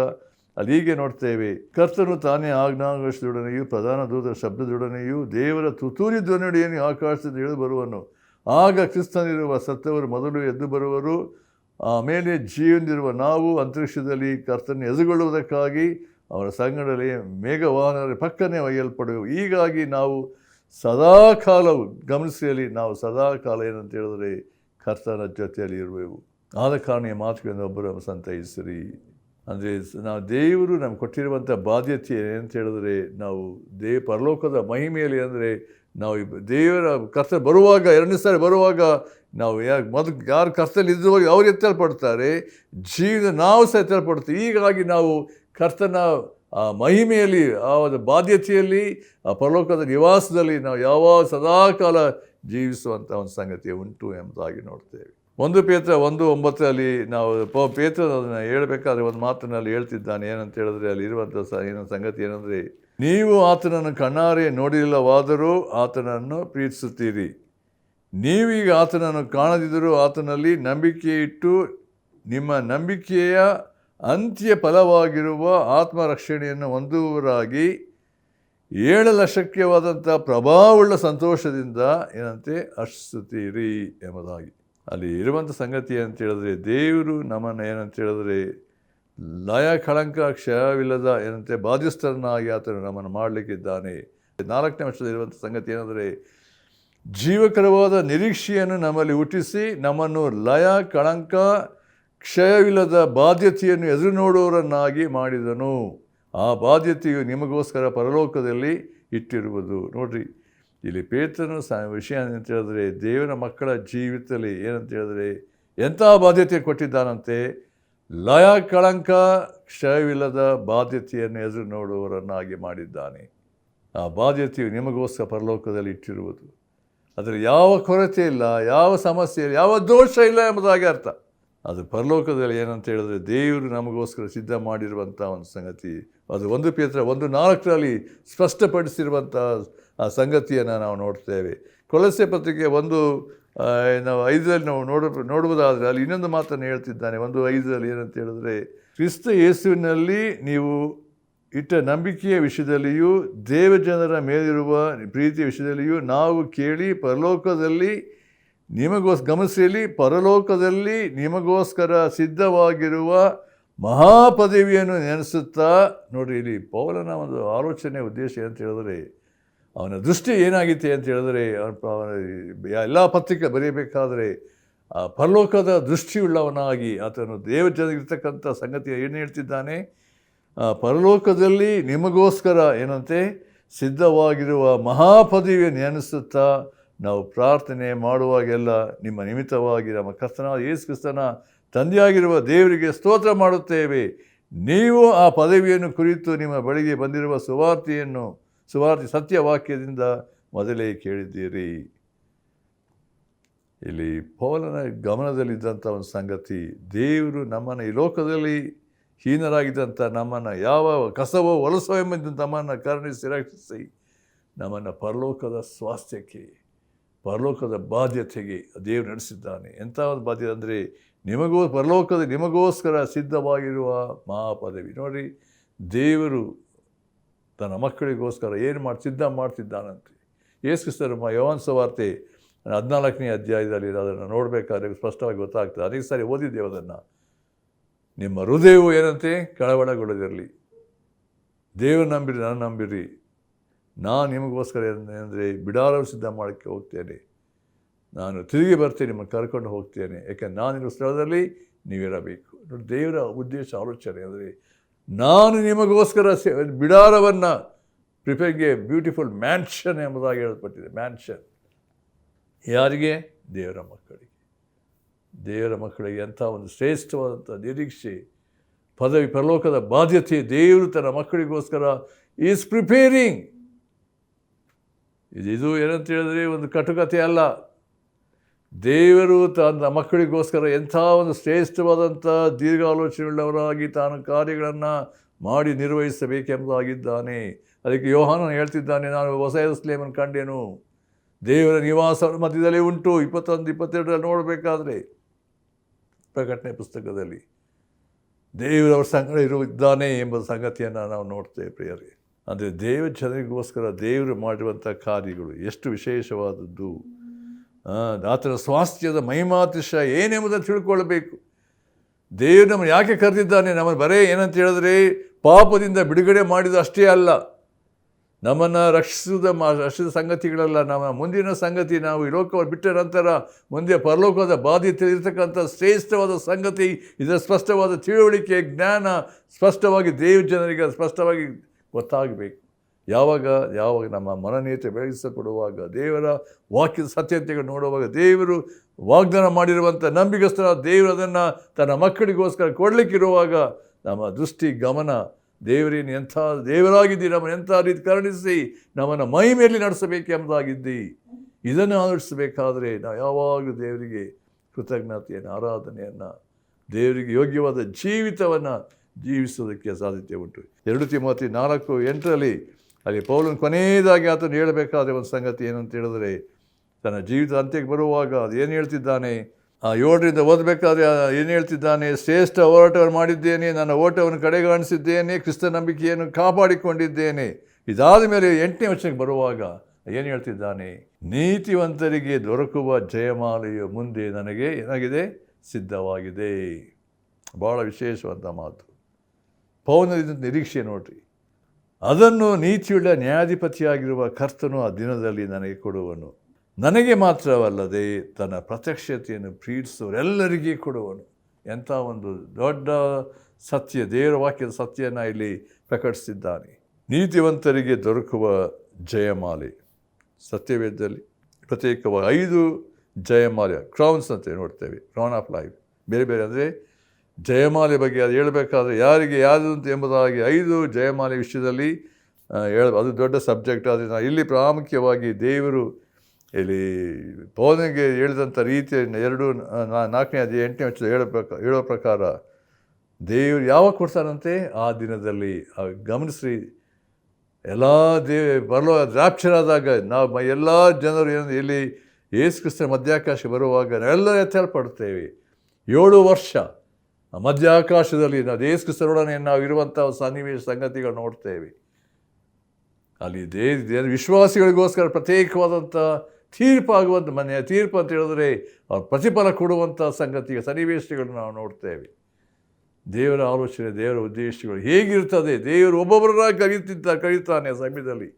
ಅಲ್ಲಿ ಹೀಗೆ ನೋಡ್ತೇವೆ, ಕರ್ತನು ತಾನೇ ಆಜ್ಞಾಘೋಷದೊಡನೆಯೂ ಪ್ರಧಾನ ದೂತರ ಶಬ್ದದೊಡನೆಯೂ ದೇವರ ತುತ್ತೂರಿ ಧ್ವನಿಯೊಡೆಯನ್ನು ಆಕಾಶದಿಂದ ಇಳಿದು ಬರುವನು. ಆಗ ಕ್ರಿಸ್ತನಿರುವ ಸತ್ತವರು ಮೊದಲು ಎದ್ದು ಬರುವರು, ಆಮೇಲೆ ಜೀವನದಿರುವ ನಾವು ಅಂತರಿಕ್ಷದಲ್ಲಿ ಕರ್ತನ ಎದುರುಗೊಳ್ಳುವುದಕ್ಕಾಗಿ ಅವರ ಸಂಗಡಲೇ ಮೇಘವಾಹನರ ಪಕ್ಕನೆ ಒಯ್ಯಲ್ಪಡುವೆವು. ಹೀಗಾಗಿ ನಾವು ಸದಾಕಾಲವು ಗಮನಿಸಲಿ, ನಾವು ಸದಾಕಾಲ ಏನಂತ ಹೇಳಿದ್ರೆ ಕರ್ತನ ಜೊತೆಯಲ್ಲಿ ಇರುವೆವು. ಆದ ಕಾರಣ ಈ ಮಾತುಗಳನ್ನು ಒಬ್ಬರು ಸಂತೈಸಿರಿ. ಅಂದರೆ ನಾವು ದೇವರು ನಮ್ಗೆ ಕೊಟ್ಟಿರುವಂಥ ಬಾಧ್ಯತೆ ಏನಂತ ಹೇಳಿದ್ರೆ ನಾವು ಪರಲೋಕದ ಮಹಿಮೆಯಲ್ಲಿ ಅಂದರೆ ನಾವು ದೇವರ ಕರ್ತನ ಬರುವಾಗ 2ನೇ ಸಾರಿ ಬರುವಾಗ ನಾವು ಯಾರು ಕರ್ತನಲ್ಲಿ ಇದ್ದುವಾಗ ಅವ್ರು ಎತ್ತಲ್ಪಡ್ತಾರೆ, ನಾವು ಸಹ ಎತ್ತಲ್ಪಡ್ತೀವಿ. ಹೀಗಾಗಿ ನಾವು ಕರ್ತನ ಆ ಮಹಿಮೆಯಲ್ಲಿ, ಆ ಒಂದು ಬಾಧ್ಯತೆಯಲ್ಲಿ, ಆ ಪರಲೋಕದ ನಿವಾಸದಲ್ಲಿ ನಾವು ಯಾವಾಗ ಸದಾಕಾಲ ಜೀವಿಸುವಂಥ ಒಂದು ಸಂಗತಿ ಉಂಟು ಎಂಬುದಾಗಿ ನೋಡ್ತೇವೆ. 1 ಪೇತ್ರ 1:9 ನಾವು ಪೇತ್ರ ಅದನ್ನು ಹೇಳಬೇಕಾದ್ರೆ ಒಂದು ಮಾತಿನಲ್ಲಿ ಹೇಳ್ತಿದ್ದಾನೆ. ಏನಂತ ಹೇಳಿದ್ರೆ ಅಲ್ಲಿ ಇರುವಂಥ ಏನೋ ಸಂಗತಿ ಏನಂದರೆ ನೀವು ಆತನನ್ನು ಕಣ್ಣಾರೆ ನೋಡಿಲ್ಲವಾದರೂ ಆತನನ್ನು ಪ್ರೀತಿಸುತ್ತೀರಿ. ನೀವೀಗ ಆತನನ್ನು ಕಾಣದಿದ್ದರೂ ಆತನಲ್ಲಿ ನಂಬಿಕೆ ಇಟ್ಟು ನಿಮ್ಮ ನಂಬಿಕೆಯ ಅಂತ್ಯ ಫಲವಾಗಿರುವ ಆತ್ಮರಕ್ಷಣೆಯನ್ನು ಹೊಂದುವವರಾಗಿ ಶಕ್ಯವಾದಂಥ ಪ್ರಭಾವವುಳ್ಳ ಸಂತೋಷದಿಂದ ಏನಂತೆ ಹರ್ಷಿಸುತ್ತೀರಿ ಎಂಬುದಾಗಿ. ಅಲ್ಲಿ ಇರುವಂಥ ಸಂಗತಿ ಅಂತ ಹೇಳಿದ್ರೆ, ದೇವರು ನಮ್ಮನ್ನು ಏನಂತ ಹೇಳಿದ್ರೆ ಲಯ ಕಳಂಕ ಕ್ಷಯವಿಲ್ಲದ ಏನಂತೆ ಬಾಧ್ಯಸ್ಥರನ್ನಾಗಿ ಆತನು ನಮ್ಮನ್ನು ಮಾಡಲಿಕ್ಕಿದ್ದಾನೆ. 4ನೇ ವರ್ಷದಲ್ಲಿರುವಂಥ ಸಂಗತಿ ಏನಂದರೆ, ಜೀವಕರವಾದ ನಿರೀಕ್ಷೆಯನ್ನು ನಮ್ಮಲ್ಲಿ ಹುಟ್ಟಿಸಿ ನಮ್ಮನ್ನು ಲಯ ಕಳಂಕ ಕ್ಷಯವಿಲ್ಲದ ಬಾಧ್ಯತೆಯನ್ನು ಎದುರು ನೋಡುವವರನ್ನಾಗಿ ಮಾಡಿದನು. ಆ ಬಾಧ್ಯತೆಯು ನಿಮಗೋಸ್ಕರ ಪರಲೋಕದಲ್ಲಿ ಇಟ್ಟಿರುವುದು. ನೋಡ್ರಿ, ಇಲ್ಲಿ ಪೇತ್ರನು ವಿಷಯ ಅಂತ ಹೇಳಿದ್ರೆ, ದೇವರ ಮಕ್ಕಳ ಜೀವಿತದಲ್ಲಿ ಏನಂತ ಹೇಳಿದ್ರೆ ಎಂಥ ಬಾಧ್ಯತೆ ಕೊಟ್ಟಿದ್ದಾನಂತೆ, ಲಯ ಕಳಂಕ ಕ್ಷಯವಿಲ್ಲದ ಬಾಧ್ಯತೆಯನ್ನು ಎದುರು ನೋಡುವವರನ್ನಾಗಿ ಮಾಡಿದ್ದಾನೆ. ಆ ಬಾಧ್ಯತೆಯು ನಿಮಗೋಸ್ಕರ ಪರಲೋಕದಲ್ಲಿ ಇಟ್ಟಿರುವುದು. ಅದರ ಯಾವ ಕೊರತೆ ಇಲ್ಲ, ಯಾವ ಸಮಸ್ಯೆ ಇಲ್ಲ, ಯಾವ ದೋಷ ಇಲ್ಲ ಎಂಬುದಾಗಿ ಅರ್ಥ. ಅದು ಪರಲೋಕದಲ್ಲಿ ಏನಂತ ಹೇಳಿದ್ರೆ ದೇವರು ನಮಗೋಸ್ಕರ ಸಿದ್ಧ ಮಾಡಿರುವಂಥ ಒಂದು ಸಂಗತಿ. ಅದು 1 ಪೇತ್ರ 1:4 ಸ್ಪಷ್ಟಪಡಿಸಿರುವಂಥ ಆ ಸಂಗತಿಯನ್ನು ನಾವು ನೋಡ್ತೇವೆ. ಕೊಲೊಸ್ಸೆ ಪತ್ರಿಕೆ 1:5 ನಾವು ನೋಡುವುದಾದರೆ ಅಲ್ಲಿ ಇನ್ನೊಂದು ಮಾತನ್ನು ಹೇಳ್ತಿದ್ದಾನೆ. 1:5 ಏನಂತ ಹೇಳಿದ್ರೆ, ಕ್ರಿಸ್ತ ಯೇಸುವಿನಲ್ಲಿ ನೀವು ಇಟ್ಟ ನಂಬಿಕೆಯ ವಿಷಯದಲ್ಲಿಯೂ ದೇವಜನರ ಮೇಲಿರುವ ಪ್ರೀತಿಯ ವಿಷಯದಲ್ಲಿಯೂ ನಾವು ಕೇಳಿ ಪರಲೋಕದಲ್ಲಿ ಪರಲೋಕದಲ್ಲಿ ನಿಮಗೋಸ್ಕರ ಸಿದ್ಧವಾಗಿರುವ ಮಹಾಪದವಿಯನ್ನು ನೆನೆಸುತ್ತಾ. ನೋಡಿರಿ, ಇಲ್ಲಿ ಪೌಲನ ಒಂದು ಆಲೋಚನೆ ಉದ್ದೇಶ ಅಂತ ಹೇಳಿದ್ರೆ, ಅವನ ದೃಷ್ಟಿ ಏನಾಗಿತ್ತೆ ಅಂತ ಹೇಳಿದ್ರೆ, ಎಲ್ಲ ಪತ್ರಿಕೆ ಬರೆಯಬೇಕಾದ್ರೆ ಆ ಪರಲೋಕದ ದೃಷ್ಟಿಯುಳ್ಳವನಾಗಿ ಆತನು ದೇವಜನರಿರ್ತಕ್ಕಂಥ ಸಂಗತಿ ಏನು ಹೇಳ್ತಿದ್ದಾನೆ, ಪರಲೋಕದಲ್ಲಿ ನಿಮಗೋಸ್ಕರ ಏನಂತೆ ಸಿದ್ಧವಾಗಿರುವ ಮಹಾಪದವಿಯನ್ನು ನೆನೆಸುತ್ತಾ ನಾವು ಪ್ರಾರ್ಥನೆ ಮಾಡುವಾಗೆಲ್ಲ ನಿಮ್ಮ ನಿಮಿತ್ತವಾಗಿ ನಮ್ಮ ಕರ್ತನಾದ ಯೇಸು ಕ್ರಿಸ್ತನ ತಂದೆಯಾಗಿರುವ ದೇವರಿಗೆ ಸ್ತೋತ್ರ ಮಾಡುತ್ತೇವೆ. ನೀವು ಆ ಪದವಿಯನ್ನು ಕುರಿತು ನಿಮ್ಮ ಬಳಿಗೆ ಬಂದಿರುವ ಸುವಾರ್ತೆ ಸತ್ಯವಾಕ್ಯದಿಂದ ಮೊದಲೇ ಕೇಳಿದ್ದೀರಿ. ಇಲ್ಲಿ ಪೌಲನ ಗಮನದಲ್ಲಿದ್ದಂಥ ಒಂದು ಸಂಗತಿ, ದೇವರು ನಮ್ಮನ್ನು ಈ ಲೋಕದಲ್ಲಿ ಹೀನರಾಗಿದ್ದಂಥ ನಮ್ಮನ್ನು ಯಾವ ಕಸವೋ ಹೊಲಸೋ ಎಂಬಂತ ನಮ್ಮನ್ನು ಕರುಣಿಸಿ ರಕ್ಷಿಸಿ ನಮ್ಮನ್ನು ಪರಲೋಕದ ಸ್ವಾಸ್ಥ್ಯಕ್ಕೆ, ಪರಲೋಕದ ಬಾಧ್ಯತೆಗೆ ದೇವರು ನಡೆಸಿದ್ದಾನೆ. ಎಂಥ ಒಂದು ಬಾಧ್ಯತೆ ಅಂದರೆ, ನಿಮಗೋಸ್ಕರ ಸಿದ್ಧವಾಗಿರುವ ಮಹಾಪದವಿ. ನೋಡಿ, ದೇವರು ತನ್ನ ಮಕ್ಕಳಿಗೋಸ್ಕರ ಏನು ಸಿದ್ಧ ಮಾಡ್ತಿದ್ದಾನಂತೆ. ಯೇಸು ಕ್ರಿಸ್ತರು ಯೋಹಾನ ಸುವಾರ್ತೆ 14ನೇ ಅಧ್ಯಾಯದಲ್ಲಿ ಅದನ್ನು ನೋಡಬೇಕಾದ್ರೆ ಸ್ಪಷ್ಟವಾಗಿ ಗೊತ್ತಾಗ್ತದೆ. ಅನೇಕ ಸಾರಿ ಓದಿದ್ದೇವೆ ಅದನ್ನು. ನಿಮ್ಮ ಹೃದಯವು ಏನಂತೆ ಕಳವಳಗೊಳ್ಳದಿರಲಿ, ದೇವರು ನಂಬಿರಿ, ನಾನು ನಂಬಿರಿ. ನಾನು ನಿಮಗೋಸ್ಕರ ಏನಂದರೆ ಬಿಡಾರವು ಸಿದ್ಧ ಮಾಡೋಕ್ಕೆ ಹೋಗ್ತೇನೆ. ನಾನು ತಿರುಗಿ ಬರ್ತೇನೆ, ನಿಮ್ಮನ್ನು ಕರ್ಕೊಂಡು ಹೋಗ್ತೇನೆ. ಯಾಕೆಂದರೆ ನಾನಿರೋ ಸ್ಥಳದಲ್ಲಿ ನೀವಿರಬೇಕು. ನೋಡಿ, ದೇವರ ಉದ್ದೇಶ ಆಲೋಚನೆ ಅಂದರೆ, ನಾನು ನಿಮಗೋಸ್ಕರ ಬಿಡಾರವನ್ನು ಪ್ರಿಪೇರ್ಗೆ ಬ್ಯೂಟಿಫುಲ್ ಮ್ಯಾನ್ಷನ್ ಎಂಬುದಾಗಿ ಹೇಳಲ್ಪಟ್ಟಿದೆ. ಮ್ಯಾನ್ಷನ್ ಯಾರಿಗೆ? ದೇವರ ಮಕ್ಕಳಿಗೆ. ದೇವರ ಮಕ್ಕಳಿಗೆ ಎಂಥ ಒಂದು ಶ್ರೇಷ್ಠವಾದಂಥ ನಿರೀಕ್ಷೆ, ಪದವಿ, ಪರಲೋಕದ ಬಾಧ್ಯತೆ ದೇವರು ತನ್ನ ಮಕ್ಕಳಿಗೋಸ್ಕರ ಈಸ್ ಪ್ರಿಪೇರಿಂಗ್. ಇದು ಏನಂತ ಹೇಳಿದ್ರೆ ಒಂದು ಕಟುಕತೆ ಅಲ್ಲ. ದೇವರು ತನ್ನ ಮಕ್ಕಳಿಗೋಸ್ಕರ ಎಂಥ ಒಂದು ಶ್ರೇಷ್ಠವಾದಂಥ ದೀರ್ಘಾಲೋಚನೆಯುಳ್ಳವರಾಗಿ ತಾನು ಕಾರ್ಯಗಳನ್ನು ಮಾಡಿ ನಿರ್ವಹಿಸಬೇಕೆಂಬುದಾಗಿದ್ದಾನೆ. ಅದಕ್ಕೆ ಯೋಹಾನನು ಹೇಳ್ತಿದ್ದಾನೆ, ನಾನು ಹೊಸ ಯೆರೂಸಲೇಮನ್ನು ಕಂಡೆನು, ದೇವರ ನಿವಾಸ ಮಧ್ಯದಲ್ಲಿ ಉಂಟು. 21-22 ನೋಡಬೇಕಾದ್ರೆ ಪ್ರಕಟಣೆ ಪುಸ್ತಕದಲ್ಲಿ ದೇವರವ್ರ ಸಂಗಡ ಇದ್ದಾನೆ ಎಂಬ ಸಂಗತಿಯನ್ನು ನಾವು ನೋಡ್ತೇವೆ ಪ್ರಿಯರೇ. ಅಂದರೆ ದೇವ ಜನರಿಗೋಸ್ಕರ ದೇವರು ಮಾಡಿರುವಂಥ ಕಾರ್ಯಗಳು ಎಷ್ಟು ವಿಶೇಷವಾದದ್ದು. ಆತನ ಸ್ವಾಸ್ಥ್ಯದ ಮಹಿಮಾತಿಶಯ ಏನೆಂಬುದನ್ನು ತಿಳ್ಕೊಳ್ಬೇಕು. ದೇವರು ನಮ್ಮನ್ನು ಯಾಕೆ ಕರೆದಿದ್ದಾನೆ? ನಮ್ಮನ್ನು ಬರೇ ಏನಂತ ಹೇಳಿದ್ರೆ ಪಾಪದಿಂದ ಬಿಡುಗಡೆ ಮಾಡಿದ ಅಷ್ಟೇ ಅಲ್ಲ, ನಮ್ಮನ್ನು ರಕ್ಷಿಸಿದ ಸಂಗತಿಗಳಲ್ಲ. ನಮ್ಮ ಮುಂದಿನ ಸಂಗತಿ, ನಾವು ಈ ಲೋಕವನ್ನು ಬಿಟ್ಟ ನಂತರ ಮುಂದೆ ಪರಲೋಕದ ಬಾಧ್ಯತೆ ಇರತಕ್ಕಂಥ ಶ್ರೇಷ್ಠವಾದ ಸಂಗತಿ. ಇದರ ಸ್ಪಷ್ಟವಾದ ತಿಳುವಳಿಕೆ, ಜ್ಞಾನ ಸ್ಪಷ್ಟವಾಗಿ ದೇವ ಜನರಿಗೆ ಸ್ಪಷ್ಟವಾಗಿ ಗೊತ್ತಾಗಬೇಕು. ಯಾವಾಗ ನಮ್ಮ ಮನನೀಯತೆ ಬೆಳೆಸಲ್ಪಡುವಾಗ, ದೇವರ ವಾಕ್ಯದ ಸತ್ಯತೆಗಳು ನೋಡುವಾಗ, ದೇವರು ವಾಗ್ದಾನ ಮಾಡಿರುವಂಥ ನಂಬಿಕಸ್ಥರ ದೇವರು ಅದನ್ನು ತನ್ನ ಮಕ್ಕಳಿಗೋಸ್ಕರ ಕೊಡಲಿಕ್ಕಿರುವಾಗ ನಮ್ಮ ದೃಷ್ಟಿ, ಗಮನ, ದೇವರೇನು ಎಂಥ ದೇವರಾಗಿದ್ದಿ, ನಮ್ಮನ್ನು ಎಂಥ ರೀತಿ ಕರುಣಿಸಿ ನಮ್ಮನ್ನು ಮಹಿಮೆಯಲ್ಲಿ ನಡೆಸಬೇಕೆಂಬುದಾಗಿದ್ದಿ. ಇದನ್ನು ಆಲೋಚಿಸಬೇಕಾದರೆ ನಾವು ಯಾವಾಗಲೂ ದೇವರಿಗೆ ಕೃತಜ್ಞತೆಯನ್ನು, ಆರಾಧನೆಯನ್ನು, ದೇವರಿಗೆ ಯೋಗ್ಯವಾದ ಜೀವಿತವನ್ನು ಜೀವಿಸೋದಕ್ಕೆ ಸಾಧ್ಯತೆ ಉಂಟು. 2 ತಿಮೋಥಿ 4:8 ಅಲ್ಲಿ ಪೌಲನು ಕೊನೆಯದಾಗಿ ಆತನು ಹೇಳಬೇಕಾದ ಒಂದು ಸಂಗತಿ ಏನಂತ ಹೇಳಿದ್ರೆ, ತನ್ನ ಜೀವಿತ ಅಂತ್ಯಕ್ಕೆ ಬರುವಾಗ ಅದು ಏನು ಹೇಳ್ತಿದ್ದಾನೆ, 7ರಿಂದ ಓದಬೇಕಾದ್ರೆ ಏನು ಹೇಳ್ತಿದ್ದಾನೆ, ಶ್ರೇಷ್ಠ ಹೋರಾಟವನ್ನು ಮಾಡಿದ್ದೇನೆ, ನನ್ನ ಓಟವನ್ನು ಕಡೆಗಾಣಿಸಿದ್ದೇನೆ, ಕ್ರಿಸ್ತ ನಂಬಿಕೆಯನ್ನು ಕಾಪಾಡಿಕೊಂಡಿದ್ದೇನೆ. ಇದಾದ ಮೇಲೆ 8ನೇ ವಚನಕ್ಕೆ ಬರುವಾಗ ಏನು ಹೇಳ್ತಿದ್ದಾನೆ, ನೀತಿವಂತರಿಗೆ ದೊರಕುವ ಜಯಮಾಲೆಯು ಮುಂದೆ ನನಗೆ ಏನಾಗಿದೆ, ಸಿದ್ಧವಾಗಿದೆ. ಭಾಳ ವಿಶೇಷವಾದ ಮಾತು. ಪೌಲನ ನಿರೀಕ್ಷೆ ನೋಡ್ರಿ, ಅದನ್ನು ನೀತಿಯುಳ್ಳ ನ್ಯಾಯಾಧಿಪತಿಯಾಗಿರುವ ಕರ್ತನು ಆ ದಿನದಲ್ಲಿ ನನಗೆ ಕೊಡುವನು. ನನಗೆ ಮಾತ್ರವಲ್ಲದೆ ತನ್ನ ಪ್ರತ್ಯಕ್ಷತೆಯನ್ನು ಪ್ರೀತಿಸುವರೆಲ್ಲರಿಗೆ ಕೊಡುವನು. ಎಂಥ ಒಂದು ದೊಡ್ಡ ಸತ್ಯ, ದೇವರ ವಾಕ್ಯದ ಸತ್ಯನ ಇಲ್ಲಿ ಪ್ರಕಟಿಸಿದ್ದಾನೆ. ನೀತಿವಂತರಿಗೆ ದೊರಕುವ ಜಯಮಾಲೆ. ಸತ್ಯವೇದದಲ್ಲಿ ಪ್ರತ್ಯೇಕವಾಗಿ 5 ಜಯಮಾಲೆ, ಕ್ರೌನ್ಸ್ ಅಂತ ನೋಡ್ತೇವೆ, ಕ್ರೌನ್ ಆಫ್ ಲೈಫ್. ಬೇರೆ ಬೇರೆ ಅಂದರೆ ಜಯಮಾಲೆ ಬಗ್ಗೆ ಅದು ಹೇಳಬೇಕಾದ್ರೆ ಯಾರಿಗೆ ಯಾವುದು ಎಂಬುದಾಗಿ 5 ಜಯಮಾಲೆ ವಿಷಯದಲ್ಲಿ ಅದು ದೊಡ್ಡ ಸಬ್ಜೆಕ್ಟ್. ಆದರೆ ಇಲ್ಲಿ ಪ್ರಾಮುಖ್ಯವಾಗಿ ದೇವರು ಇಲ್ಲಿ ಪೌಲನಿಗೆ ಹೇಳಿದಂಥ ರೀತಿಯನ್ನು 4ನೇ ಅಧ್ಯಾಯ 8ನೇ ವಚನ ಹೇಳೋ ಪ್ರಕಾರ ದೇವರು ಯಾವಾಗ ಕೊಡ್ತಾರಂತೆ, ಆ ದಿನದಲ್ಲಿ. ಗಮನಿಸ್ರಿ, ಎಲ್ಲ ಬರಲೋ ರ್ಯಾಪ್ಚರಾದಾಗ ನಾವು ಎಲ್ಲ ಜನರು ಎಲ್ಲಿ ಯೇಸು ಕ್ರಿಸ್ತನ ಮಧ್ಯಾಕಾಶ ಬರುವಾಗ ನಾವೆಲ್ಲರೂ ಎತ್ತಲ್ಪಡ್ತೇವೆ. 7 ವರ್ಷ ಮಧ್ಯಾಕಾಶದಲ್ಲಿ ನಾವು ಯೇಸು ಕ್ರಿಸ್ತನೊಡನೆ ನಾವು ಇರುವಂಥ ಸನ್ನಿವೇಶ ಸಂಗತಿಗಳು ನೋಡ್ತೇವೆ. ಅಲ್ಲಿ ವಿಶ್ವಾಸಿಗಳಿಗೋಸ್ಕರ ಪ್ರತ್ಯೇಕವಾದಂಥ ತೀರ್ಪಾಗುವಂಥ ತೀರ್ಪು ಅಂತ ಹೇಳಿದ್ರೆ ಅವ್ರು ಪ್ರತಿಫಲ ಕೊಡುವಂಥ ಸಂಗತಿಗೆ ಸನ್ನಿವೇಶಗಳನ್ನು ನಾವು ನೋಡ್ತೇವೆ. ದೇವರ ಆಲೋಚನೆ, ದೇವರ ಉದ್ದೇಶಗಳು ಹೇಗಿರ್ತದೆ, ದೇವರು ಒಬ್ಬೊಬ್ಬರಾಗಿ ಕರೀತಾನೆ ಆ ಸಮಯದಲ್ಲಿ.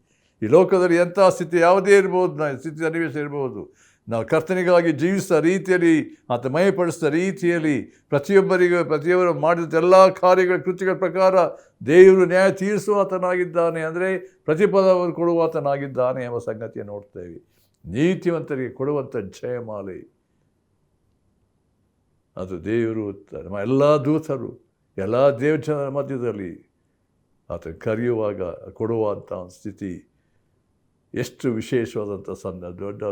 ಈ ಲೋಕದಲ್ಲಿ ಎಂಥ ಸ್ಥಿತಿ ಯಾವುದೇ ಇರ್ಬೋದು, ಸ್ಥಿತಿ ಸನ್ನಿವೇಶ ಇರ್ಬೋದು, ನಾವು ಕರ್ತನಿಗಾಗಿ ಜೀವಿಸಿದ ರೀತಿಯಲ್ಲಿ, ಆತ ಮಯಪಡಿಸಿದ ರೀತಿಯಲ್ಲಿ ಪ್ರತಿಯೊಬ್ಬರು ಮಾಡಿದ ಎಲ್ಲ ಕಾರ್ಯಗಳ ಕೃತ್ಯಗಳ ಪ್ರಕಾರ ದೇವರು ನ್ಯಾಯ ತೀರಿಸುವಾತನಾಗಿದ್ದಾನೆ, ಅಂದರೆ ಪ್ರತಿಫಲವನ್ನು ಕೊಡುವಾತನಾಗಿದ್ದಾನೆ ಎಂಬ ಸಂಗತಿಯನ್ನು ನೋಡ್ತೇವೆ. ನೀತಿವಂತರಿಗೆ ಕೊಡುವಂಥ ಜಯಮಾಲೆ ಅದು ದೇವರು, ನಮ್ಮ ಎಲ್ಲ ದೂತರು, ಎಲ್ಲ ದೇವಜನರ ಮಧ್ಯದಲ್ಲಿ ಆತ ಕರೆಯುವಾಗ ಕೊಡುವಂಥ ಸ್ಥಿತಿ ಎಷ್ಟು ವಿಶೇಷವಾದಂಥ ದೊಡ್ಡ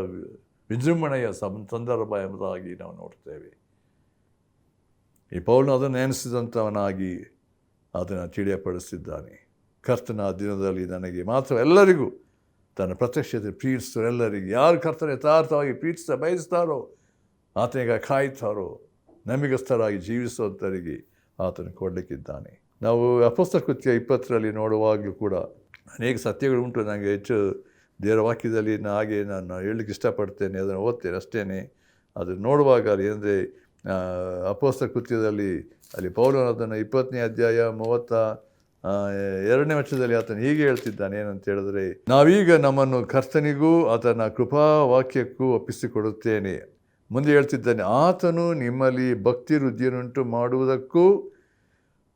ವಿಜೃಂಭಣೆಯ ಸಂದರ್ಭ ಎಂಬುದಾಗಿ ನಾವು ನೋಡ್ತೇವೆ. ಈ ಪೌಲನು ಅದನ್ನು ನೆನೆಸಿದಂಥವನಾಗಿ ಅದನ್ನು ತಿಳಿಯಪಡಿಸಿದ್ದಾನೆ. ಕರ್ತನ ದಿನದಲ್ಲಿ ನನಗೆ ಮಾತ್ರ ಎಲ್ಲರಿಗೂ ತನ್ನ ಪ್ರತ್ಯಕ್ಷತೆ ಪ್ರೀತಿಸುವರೆಲ್ಲರಿಗೆ, ಯಾರು ಕರ್ತನ ಯಥಾರ್ಥವಾಗಿ ಬಯಸ್ತಾರೋ, ಆತನಿಗೆ ಕಾಯ್ತಾರೋ, ನಂಬಿಗಸ್ಥರಾಗಿ ಜೀವಿಸುವಂಥವರಿಗೆ ಆತನು ಕೊಡಲಿಕ್ಕಿದ್ದಾನೆ. ನಾವು ಅಪೊಸ್ತಲ ಕೃತ್ಯ 20ರಲ್ಲಿ ನೋಡುವಾಗಲೂ ಕೂಡ ಅನೇಕ ಸತ್ಯಗಳು ಉಂಟು. ನನಗೆ ಹೆಚ್ಚು ದೇವರ ವಾಕ್ಯದಲ್ಲಿ ಹಾಗೆ ನಾನು ಹೇಳಲಿಕ್ಕೆ ಇಷ್ಟಪಡ್ತೇನೆ, ಅದನ್ನು ಓದ್ತೇನೆ ಅಷ್ಟೇ. ಅದು ನೋಡುವಾಗ ಏನಂದರೆ ಅಪೊಸ್ತಲ ಕೃತ್ಯದಲ್ಲಿ ಅಲ್ಲಿ ಪೌಲನು ಅದನ್ನು 20ನೇ ಅಧ್ಯಾಯ 32ನೇ ವಚನದಲ್ಲಿ ಆತನು ಹೀಗೆ ಹೇಳ್ತಿದ್ದಾನೆ. ಏನಂತ ಹೇಳಿದ್ರೆ, ನಾವೀಗ ನಮ್ಮನ್ನು ಕರ್ತನಿಗೂ ಆತನ ಕೃಪಾ ವಾಕ್ಯಕ್ಕೂ ಒಪ್ಪಿಸಿಕೊಡುತ್ತೇನೆ. ಮುಂದೆ ಹೇಳ್ತಿದ್ದಾನೆ, ಆತನು ನಿಮ್ಮಲ್ಲಿ ಭಕ್ತಿ ವೃದ್ಧಿಯನ್ನುಂಟು ಮಾಡುವುದಕ್ಕೂ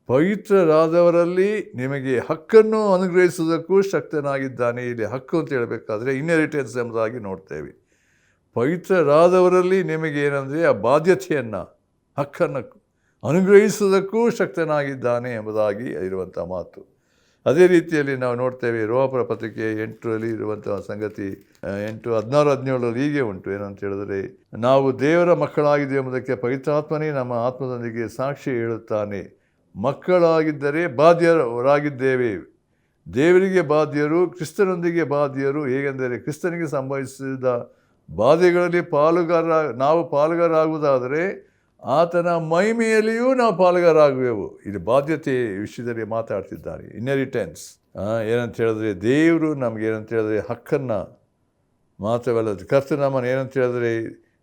ಪವಿತ್ರರಾದವರಲ್ಲಿ ನಿಮಗೆ ಹಕ್ಕನ್ನು ಅನುಗ್ರಹಿಸುವುದಕ್ಕೂ ಶಕ್ತನಾಗಿದ್ದಾನೆ. ಇಲ್ಲಿ ಹಕ್ಕು ಅಂತ ಹೇಳಬೇಕಾದ್ರೆ ಇನ್ಹೆರಿಟೆನ್ಸ್ ಎಂಬುದಾಗಿ ನೋಡ್ತೇವೆ. ಪವಿತ್ರರಾದವರಲ್ಲಿ ನಿಮಗೆ ಏನಂದರೆ ಆ ಬಾಧ್ಯತೆಯನ್ನು, ಹಕ್ಕನ್ನು ಅನುಗ್ರಹಿಸುವುದಕ್ಕೂ ಶಕ್ತನಾಗಿದ್ದಾನೆ ಎಂಬುದಾಗಿ ಇರುವಂಥ ಮಾತು. ಅದೇ ರೀತಿಯಲ್ಲಿ ನಾವು ನೋಡ್ತೇವೆ ರೋಮಾಪುರ ಪತ್ರಿಕೆ 8ರಲ್ಲಿ ಇರುವಂಥ ಸಂಗತಿ 8:16-17 ಹೀಗೆ ಉಂಟು. ಏನಂತ ಹೇಳಿದ್ರೆ, ನಾವು ದೇವರ ಮಕ್ಕಳಾಗಿದ್ದೇವೆ ಎಂಬುದಕ್ಕೆ ಪವಿತ್ರಾತ್ಮನೇ ನಮ್ಮ ಆತ್ಮದೊಂದಿಗೆ ಸಾಕ್ಷಿ ಹೇಳುತ್ತಾನೆ. ಮಕ್ಕಳಾಗಿದ್ದರೆ ಬಾಧ್ಯರಾಗಿದ್ದೇವೆ, ದೇವರಿಗೆ ಬಾಧ್ಯರು, ಕ್ರಿಸ್ತನೊಂದಿಗೆ ಬಾಧ್ಯರು. ಹೇಗೆಂದರೆ ಕ್ರಿಸ್ತನಿಗೆ ಸಂಭವಿಸಿದ ಬಾಧೆಗಳಲ್ಲಿ ನಾವು ಪಾಲುಗಾರಾಗುವುದಾದರೆ ಆತನ ಮಹಿಮೆಯಲ್ಲಿಯೂ ನಾವು ಪಾಲುಗಾರಾಗುವೆವು. ಇದು ಬಾಧ್ಯತೆ ವಿಷಯದಲ್ಲಿ ಮಾತಾಡ್ತಿದ್ದಾರೆ. ಇನ್ಹೆರಿಟೆನ್ಸ್ ಏನಂತ ಹೇಳಿದ್ರೆ, ದೇವರು ನಮ್ಗೆ ಏನಂತ ಹೇಳಿದ್ರೆ ಹಕ್ಕನ್ನು ಮಾತ್ರವಲ್ಲ, ಕರ್ತನ ನಮ್ಮನ್ನು ಏನಂತ ಹೇಳಿದ್ರೆ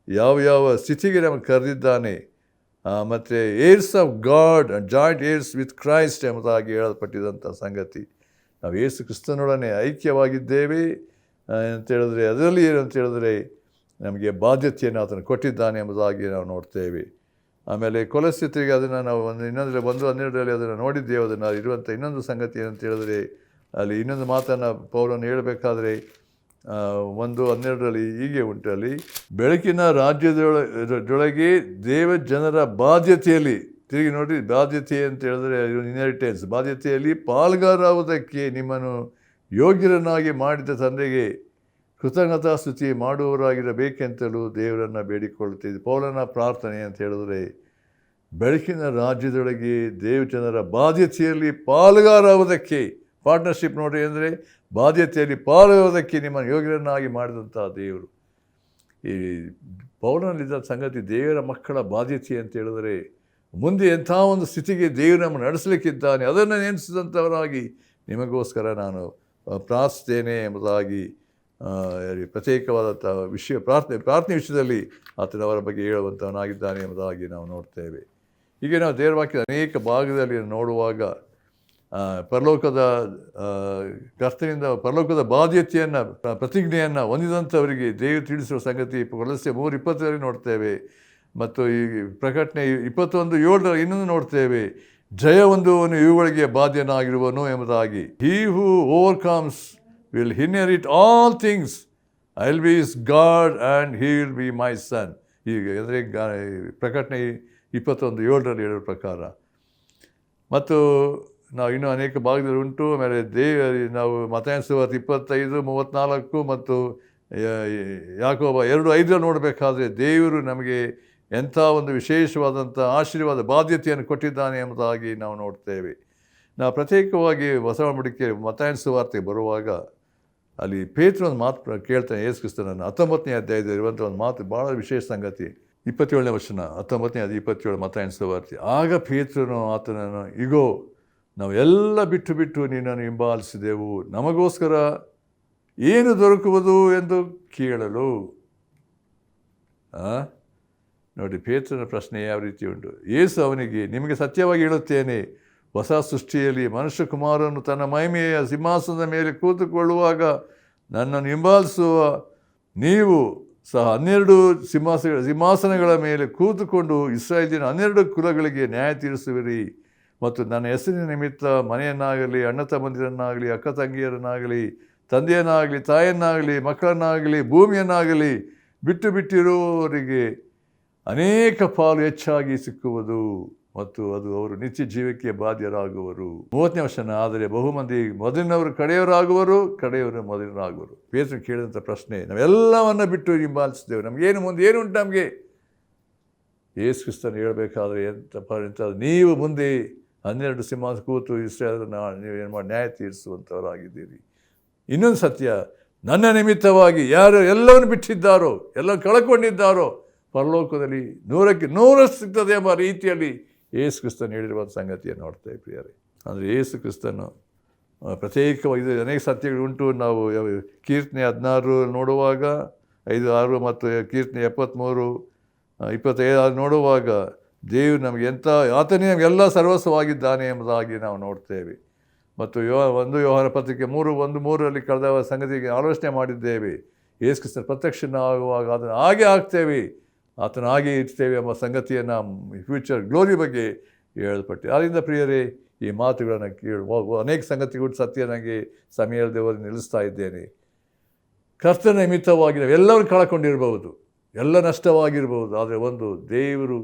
ಯಾವ ಸ್ಥಿತಿಗೆ ನಮಗೆ ಕರೆದಿದ್ದಾನೆ. ಮತ್ತು heirs of God, joint heirs with Christ ಎಂಬುದಾಗಿ ಹೇಳಲ್ಪಟ್ಟಿದ್ದಂಥ ಸಂಗತಿ. ನಾವು ಯೇಸು ಕ್ರಿಸ್ತನೊಡನೆ ಐಕ್ಯವಾಗಿದ್ದೇವೆ ಅಂತ ಹೇಳಿದ್ರೆ, ಅದರಲ್ಲಿ ಏನಂತ ಹೇಳಿದ್ರೆ ನಮಗೆ ಬಾಧ್ಯತೆಯನ್ನು ಆತನು ಕೊಟ್ಟಿದ್ದಾನೆ ಎಂಬುದಾಗಿ ನಾವು ನೋಡ್ತೇವೆ. ಆಮೇಲೆ ಕೊಲಸ್ಯರಿಗೆ ಅದನ್ನು ನಾವು ಇನ್ನೊಂದರಲ್ಲಿ 1:12 ಅದನ್ನು ನೋಡಿದ್ದೇವೆ. ಅದನ್ನು ಇರುವಂಥ ಇನ್ನೊಂದು ಸಂಗತಿ ಏನಂತ ಹೇಳಿದ್ರೆ, ಅಲ್ಲಿ ಇನ್ನೊಂದು ಮಾತನ್ನು ಪೌಲನು ಹೇಳಬೇಕಾದ್ರೆ 1:12 ಹೀಗೆ ಉಂಟು. ಅಲ್ಲಿ ಬೆಳಕಿನ ರಾಜ್ಯದೊಳಗೆ ದೇವ ಜನರ ಬಾಧ್ಯತೆಯಲ್ಲಿ, ತಿರುಗಿ ನೋಡಿ, ಬಾಧ್ಯತೆ ಅಂತ ಹೇಳಿದ್ರೆ ಇನ್ಹೆರಿಟೆನ್ಸ್, ಬಾಧ್ಯತೆಯಲ್ಲಿ ಪಾಲ್ಗಾರಾಗುವುದಕ್ಕೆ ನಿಮ್ಮನ್ನು ಯೋಗ್ಯರನ್ನಾಗಿ ಮಾಡಿದ ತಂದೆಗೆ ಕೃತಜ್ಞತಾ ಸ್ತುತಿ ಮಾಡುವವರಾಗಿರಬೇಕೆಂತಲೂ ದೇವರನ್ನು ಬೇಡಿಕೊಳ್ಳುತ್ತಿದ್ದೆ. ಪೌಲನ ಪ್ರಾರ್ಥನೆ ಅಂತ ಹೇಳಿದ್ರೆ, ಬೆಳಕಿನ ರಾಜ್ಯದೊಳಗೆ ದೇವ ಜನರ ಬಾಧ್ಯತೆಯಲ್ಲಿ ಪಾಲ್ಗಾರಾಗುವುದಕ್ಕೆ, ಪಾರ್ಟ್ನರ್ಶಿಪ್ ನೋಡಿ ಅಂದರೆ ಬಾಧ್ಯತೆಯಲ್ಲಿ ಪಾಲುವುದಕ್ಕೆ ನಿಮ್ಮನ್ನು ಯೋಗ್ಯರನ್ನಾಗಿ ಮಾಡಿದಂಥ ದೇವರು. ಈ ಪೌಲನಲ್ಲಿದ್ದ ಸಂಗತಿ ದೇವರ ಮಕ್ಕಳ ಬಾಧ್ಯತೆ ಅಂತ ಹೇಳಿದರೆ ಮುಂದೆ ಎಂಥ ಒಂದು ಸ್ಥಿತಿಗೆ ದೇವರು ನಮ್ಮನ್ನು ನಡೆಸಲಿಕ್ಕಿದ್ದಾನೆ ಅದನ್ನು ನೆನೆಸಿದಂಥವರಾಗಿ ನಿಮಗೋಸ್ಕರ ನಾನು ಪ್ರಾರ್ಥಿಸ್ತೇನೆ ಎಂಬುದಾಗಿ ಪ್ರತ್ಯೇಕವಾದಂಥ ವಿಷಯ ಪ್ರಾರ್ಥನೆ ವಿಷಯದಲ್ಲಿ ಆತನವರ ಬಗ್ಗೆ ಹೇಳುವಂಥವನಾಗಿದ್ದಾನೆ ಎಂಬುದಾಗಿ ನಾವು ನೋಡ್ತೇವೆ. ಹೀಗೆ ನಾವು ದೇವರ ವಾಕ್ಯದ ಅನೇಕ ಭಾಗದಲ್ಲಿ ನೋಡುವಾಗ ಪರಲೋಕದ ಕರ್ತನಿಂದ ಪರಲೋಕದ ಬಾಧ್ಯತೆಯನ್ನು ಪ್ರತಿಜ್ಞೆಯನ್ನು ಹೊಂದಿದಂಥವರಿಗೆ ದೇವರು ತಿಳಿಸುವ ಸಂಗತಿ ಕೊಲೊಸ್ಸೆ 3:20 ನೋಡ್ತೇವೆ. ಮತ್ತು ಈ ಪ್ರಕಟಣೆ 21:7 ಇನ್ನೊಂದು ನೋಡ್ತೇವೆ, ಜಯ ಹೊಂದುವವನು ಇವುಗಳಿಗೆ ಬಾಧ್ಯನಾಗಿರುವನು ಎಂಬುದಾಗಿ. He who overcomes will inherit all things, I will be his God and he will be my son. ಹೀಗೆ ಅಂದರೆ ಪ್ರಕಟಣೆ 21:7 ಹೇಳುವ ಪ್ರಕಾರ. ಮತ್ತು ನಾವು ಇನ್ನೂ ಅನೇಕ ಭಾಗದಲ್ಲಿ ಉಂಟು. ಆಮೇಲೆ ನಾವು ಮತ್ತಾಯನ ಸುವಾರ್ತೆ 25:34 ಮತ್ತು ಯಾಕೋಬ 2:5 ನೋಡಬೇಕಾದ್ರೆ ದೇವರು ನಮಗೆ ಎಂಥ ಒಂದು ವಿಶೇಷವಾದಂಥ ಆಶೀರ್ವಾದ ಬಾಧ್ಯತೆಯನ್ನು ಕೊಟ್ಟಿದ್ದಾನೆ ಎಂಬುದಾಗಿ ನಾವು ನೋಡ್ತೇವೆ. ನಾವು ಪ್ರತ್ಯೇಕವಾಗಿ ಹೊಸ ಒಡಂಬಡಿಕೆ ಮತ್ತಾಯನ ಸುವಾರ್ತೆ ಬರುವಾಗ ಅಲ್ಲಿ ಪೇತ್ರನ ಮಾತು ಕೇಳ್ತಾನೆ. ಯೇಸು ಕ್ರಿಸ್ತನನ್ನು 19ನೇ ಅಧ್ಯಾಯದಲ್ಲಿ ಇರುವಂಥ ಒಂದು ಮಾತು ಭಾಳ ವಿಶೇಷ ಸಂಗತಿ. 27ನೇ ವಚನ 19ನೇ ಅಧ್ಯಾಯ 27 ಮತ್ತಾಯನ ಸುವಾರ್ತೆ. ಆಗ ಪೇತ್ರನು ಆತನನ್ನು, ಇಗೋ ನಾವು ಎಲ್ಲ ಬಿಟ್ಟು ನಿನ್ನನ್ನು ಹಿಂಬಾಲಿಸಿದೆವು, ನಮಗೋಸ್ಕರ ಏನು ದೊರಕುವುದು ಎಂದು ಕೇಳಲು. ನೋಡಿ, ಪೇತ್ರನ ಪ್ರಶ್ನೆ ಯಾವ ರೀತಿ ಉಂಟು. ಯೇಸು ಅವನಿಗೆ, ನಿಮಗೆ ಸತ್ಯವಾಗಿ ಹೇಳುತ್ತೇನೆ, ಹೊಸ ಸೃಷ್ಟಿಯಲ್ಲಿ ಮನುಷ್ಯಕುಮಾರನು ತನ್ನ ಮಹಿಮೆಯ ಸಿಂಹಾಸನದ ಮೇಲೆ ಕೂತುಕೊಳ್ಳುವಾಗ ನನ್ನನ್ನು ಹಿಂಬಾಲಿಸುವ ನೀವು ಸಹ 12 ಸಿಂಹಾಸನಗಳ ಮೇಲೆ ಕೂತುಕೊಂಡು ಇಸ್ರಾಯೇಲಿನ 12 ಕುಲಗಳಿಗೆ ನ್ಯಾಯ ತೀರಿಸುವಿರಿ. ಮತ್ತು ನನ್ನ ಹೆಸರಿನ ನಿಮಿತ್ತ ಮನೆಯನ್ನಾಗಲಿ, ಅಣ್ಣ ತಮ್ಮಂದಿರನ್ನಾಗಲಿ, ಅಕ್ಕ ತಂಗಿಯರನ್ನಾಗಲಿ, ತಂದೆಯನ್ನಾಗಲಿ, ತಾಯನ್ನಾಗಲಿ, ಮಕ್ಕಳನ್ನಾಗಲಿ, ಭೂಮಿಯನ್ನಾಗಲಿ ಬಿಟ್ಟಿರುವವರಿಗೆ ಅನೇಕ ಪಾಲು ಹೆಚ್ಚಾಗಿ ಸಿಕ್ಕುವುದು ಮತ್ತು ಅದು ಅವರು ನಿತ್ಯ ಜೀವಕ್ಕೆ ಬಾಧ್ಯರಾಗುವರು. 30ನೇ ವಚನ. ಆದರೆ ಬಹುಮಂದಿ ಮೊದಲಿನವರು ಕಡೆಯವರಾಗುವರು, ಕಡೆಯವರು ಮೊದಲಿನರಾಗುವರು. ಪೇತ್ರನು ಕೇಳಿದಂಥ ಪ್ರಶ್ನೆ, ನಾವೆಲ್ಲವನ್ನು ಬಿಟ್ಟು ಹಿಂಬಾಲಿಸಿದೆವು, ನಮಗೇನು ಮುಂದೆ ಏನು ಉಂಟು ನಮಗೆ? ಯೇಸು ಕ್ರಿಸ್ತನು ಹೇಳಬೇಕಾದ್ರೆ ಎಂಥ ನೀವು ಮುಂದೆ 12 ಸಿಂಹಾಸನ ಕೂತು ಇಸ್ರಾಯೇಲನ್ನು ನೀವು ಏನು ಮಾಡಿ ನ್ಯಾಯ ತೀರಿಸುವಂಥವರಾಗಿದ್ದೀರಿ. ಇನ್ನೊಂದು ಸತ್ಯ, ನನ್ನ ನಿಮಿತ್ತವಾಗಿ ಯಾರು ಎಲ್ಲವನ್ನು ಬಿಟ್ಟಿದ್ದಾರೋ, ಎಲ್ಲ ಕಳ್ಕೊಂಡಿದ್ದಾರೋ, ಪರಲೋಕದಲ್ಲಿ 100ಕ್ಕೆ 100 ಸಿಗ್ತದೆ ಎಂಬ ರೀತಿಯಲ್ಲಿ ಯೇಸು ಕ್ರಿಸ್ತನು ಹೇಳಿರುವಂಥ ಸಂಗತಿಯನ್ನು ನೋಡ್ತೇವೆ ಪ್ರಿಯರೇ. ಅಂದರೆ ಯೇಸು ಕ್ರಿಸ್ತನು ಪ್ರತ್ಯೇಕವಾಗಿ ಅನೇಕ ಸತ್ಯಗಳು ಉಂಟು. ನಾವು ಕೀರ್ತನೆ 16 ನೋಡುವಾಗ 5:6 ಮತ್ತು ಕೀರ್ತನೆ 73:25 ನೋಡುವಾಗ ದೇವರು ನಮಗೆ ಆತನೇ ನಮಗೆಲ್ಲ ಸರ್ವಸ್ವವಾಗಿದ್ದಾನೆ ಎಂಬುದಾಗಿ ನಾವು ನೋಡ್ತೇವೆ. ಮತ್ತು 1 ಯೋಹಾನ ಪತ್ರಿಕೆ 3:1-3 ಕಳೆದ ಸಂಗತಿಗೆ ಆಲೋಚನೆ ಮಾಡಿದ್ದೇವೆ. ಯೇಸು ಕ್ರಿಸ್ತನ ಪ್ರತ್ಯಕ್ಷನಾಗುವಾಗ ಅದನ್ನು ಹಾಗೆ ಆಗ್ತೇವೆ, ಆತನ ಹಾಗೆ ಇರ್ತೇವೆ ಎಂಬ ಸಂಗತಿಯನ್ನು ಫ್ಯೂಚರ್ ಗ್ಲೋರಿ ಬಗ್ಗೆ ಹೇಳಲ್ಪಟ್ಟೆ. ಆದ್ದರಿಂದ ಪ್ರಿಯರೇ, ಈ ಮಾತುಗಳನ್ನು ಕೇಳುವ ಅನೇಕ ಸಂಗತಿಗಳು ಸತ್ಯ ನನಗೆ ಸಮಯ ದೇವರು ನಿಲ್ಲಿಸ್ತಾ ಇದ್ದೇನೆ. ಕರ್ತನ ನಿಮಿತ್ತವಾಗಿ ನಾವೆಲ್ಲರೂ ಕಳ್ಕೊಂಡಿರ್ಬೋದು, ಎಲ್ಲ ನಷ್ಟವಾಗಿರ್ಬೋದು. ಆದರೆ ಒಂದು ದೇವರು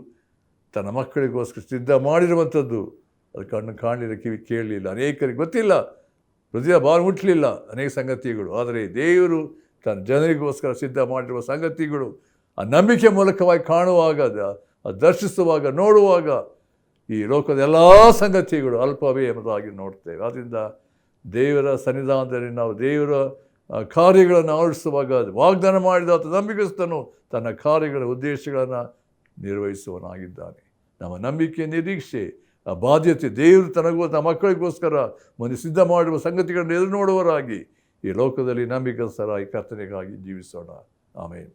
ತನ್ನ ಮಕ್ಕಳಿಗೋಸ್ಕರ ಸಿದ್ಧ ಮಾಡಿರುವಂಥದ್ದು ಅದು ಕಣ್ಣು ಕಾಣಲಿಲ್ಲ, ಕಿವಿ ಕೇಳಲಿಲ್ಲ, ಅನೇಕರಿಗೆ ಗೊತ್ತಿಲ್ಲ, ಹೃದಯ ಬಾರು ಮುಟ್ಟಲಿಲ್ಲ ಅನೇಕ ಸಂಗತಿಗಳು. ಆದರೆ ದೇವರು ತನ್ನ ಜನರಿಗೋಸ್ಕರ ಸಿದ್ಧ ಮಾಡಿರುವ ಸಂಗತಿಗಳು ಆ ನಂಬಿಕೆ ಮೂಲಕವಾಗಿ ಕಾಣುವಾಗ, ದರ್ಶಿಸುವಾಗ, ನೋಡುವಾಗ ಈ ಲೋಕದ ಎಲ್ಲ ಸಂಗತಿಗಳು ಅಲ್ಪವೇ ಎಂಬುದಾಗಿ ನೋಡ್ತೇವೆ. ಆದ್ದರಿಂದ ದೇವರ ಸನ್ನಿಧಾನದಲ್ಲಿ ನಾವು ದೇವರ ಕಾರ್ಯಗಳನ್ನು ಆಲಿಸುವಾಗ ವಾಗ್ದಾನ ಮಾಡಿದ ಆತ ನಂಬಿಕಸ್ತನು ತನ್ನ ಕಾರ್ಯಗಳ ಉದ್ದೇಶಗಳನ್ನು ನಿರ್ವಹಿಸುವನಾಗಿದ್ದಾನೆ. ನಮ್ಮ ನಂಬಿಕೆ, ನಿರೀಕ್ಷೆ, ಆ ಬಾಧ್ಯತೆ ದೇವರು ತನ್ನ ಮಕ್ಕಳಿಗೋಸ್ಕರ ಮುಂದೆ ಸಿದ್ಧ ಮಾಡುವ ಸಂಗತಿಗಳನ್ನು ಎದುರು ನೋಡುವವರಾಗಿ ಈ ಲೋಕದಲ್ಲಿ ನಂಬಿಕಸ್ಥರಾಗಿ ಕರ್ತನೆಗಾಗಿ ಜೀವಿಸೋಣ. ಆಮೇಲೆ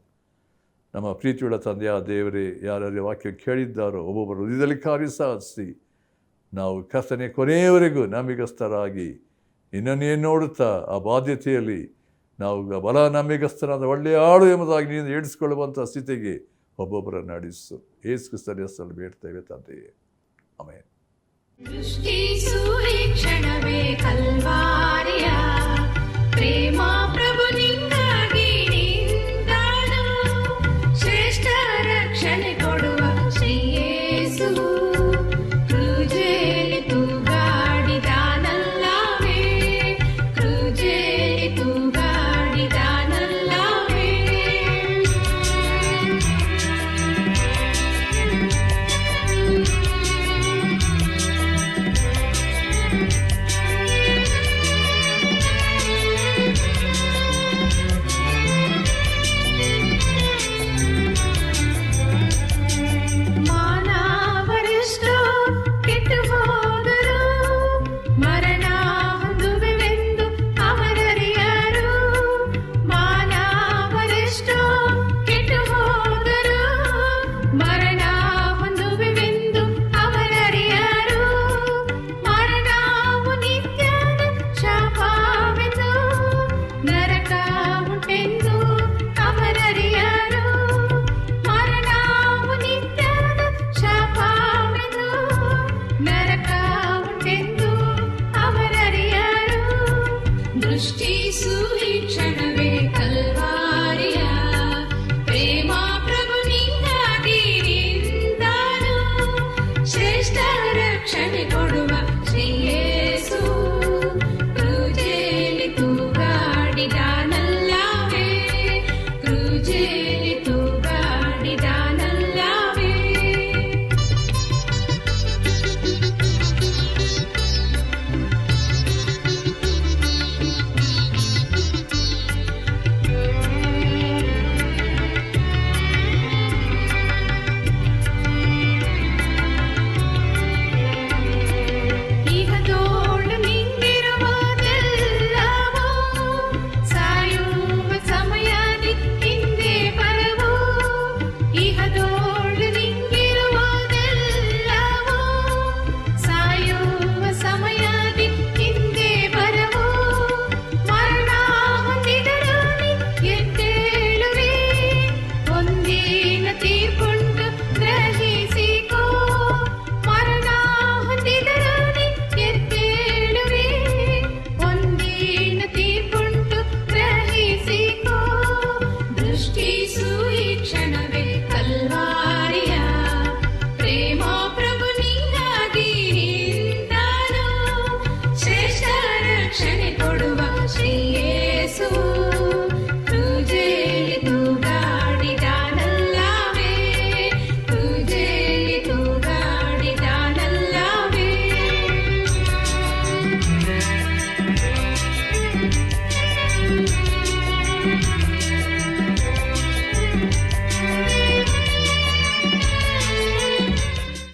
ನಮ್ಮ ಪ್ರೀತಿಯುಳ್ಳ ತಂದೆಯ ದೇವರೇ, ಯಾರ್ಯಾರು ವಾಕ್ಯ ಕೇಳಿದ್ದಾರೋ ಒಬ್ಬೊಬ್ಬರು ಹೃದಯದಲ್ಲಿ ಕಾರ್ಯ ಸಾಧಿಸಿ ನಾವು ಕರ್ತನೆ ಕೊನೆಯವರೆಗೂ ನಂಬಿಕಸ್ಥರಾಗಿ ಇನ್ನನ್ನೇನು ನೋಡುತ್ತಾ ಆ ಬಾಧ್ಯತೆಯಲ್ಲಿ ನಾವು ಬಲ ನಂಬಿಕಸ್ಥರಾದ ಒಳ್ಳೆಯ ಆಳು ಎಂಬುದಾಗಿ ನೀನು ಏಳಿಸಿಕೊಳ್ಳುವಂಥ ಸ್ಥಿತಿಗೆ ಒಬ್ಬೊಬ್ಬರನ್ನು ನಡೆಸು. ಯೇಸು ಕ್ರಿಸ್ತನ ಹೆಸರಲ್ಲಿ ಬೇಡ್ತೇವೆ ತಂದೆಯೇ, ಆಮೆನ್. ಕ್ಷಣವೇ ಕಲ್ವಾರಿಯ ಪ್ರೇಮ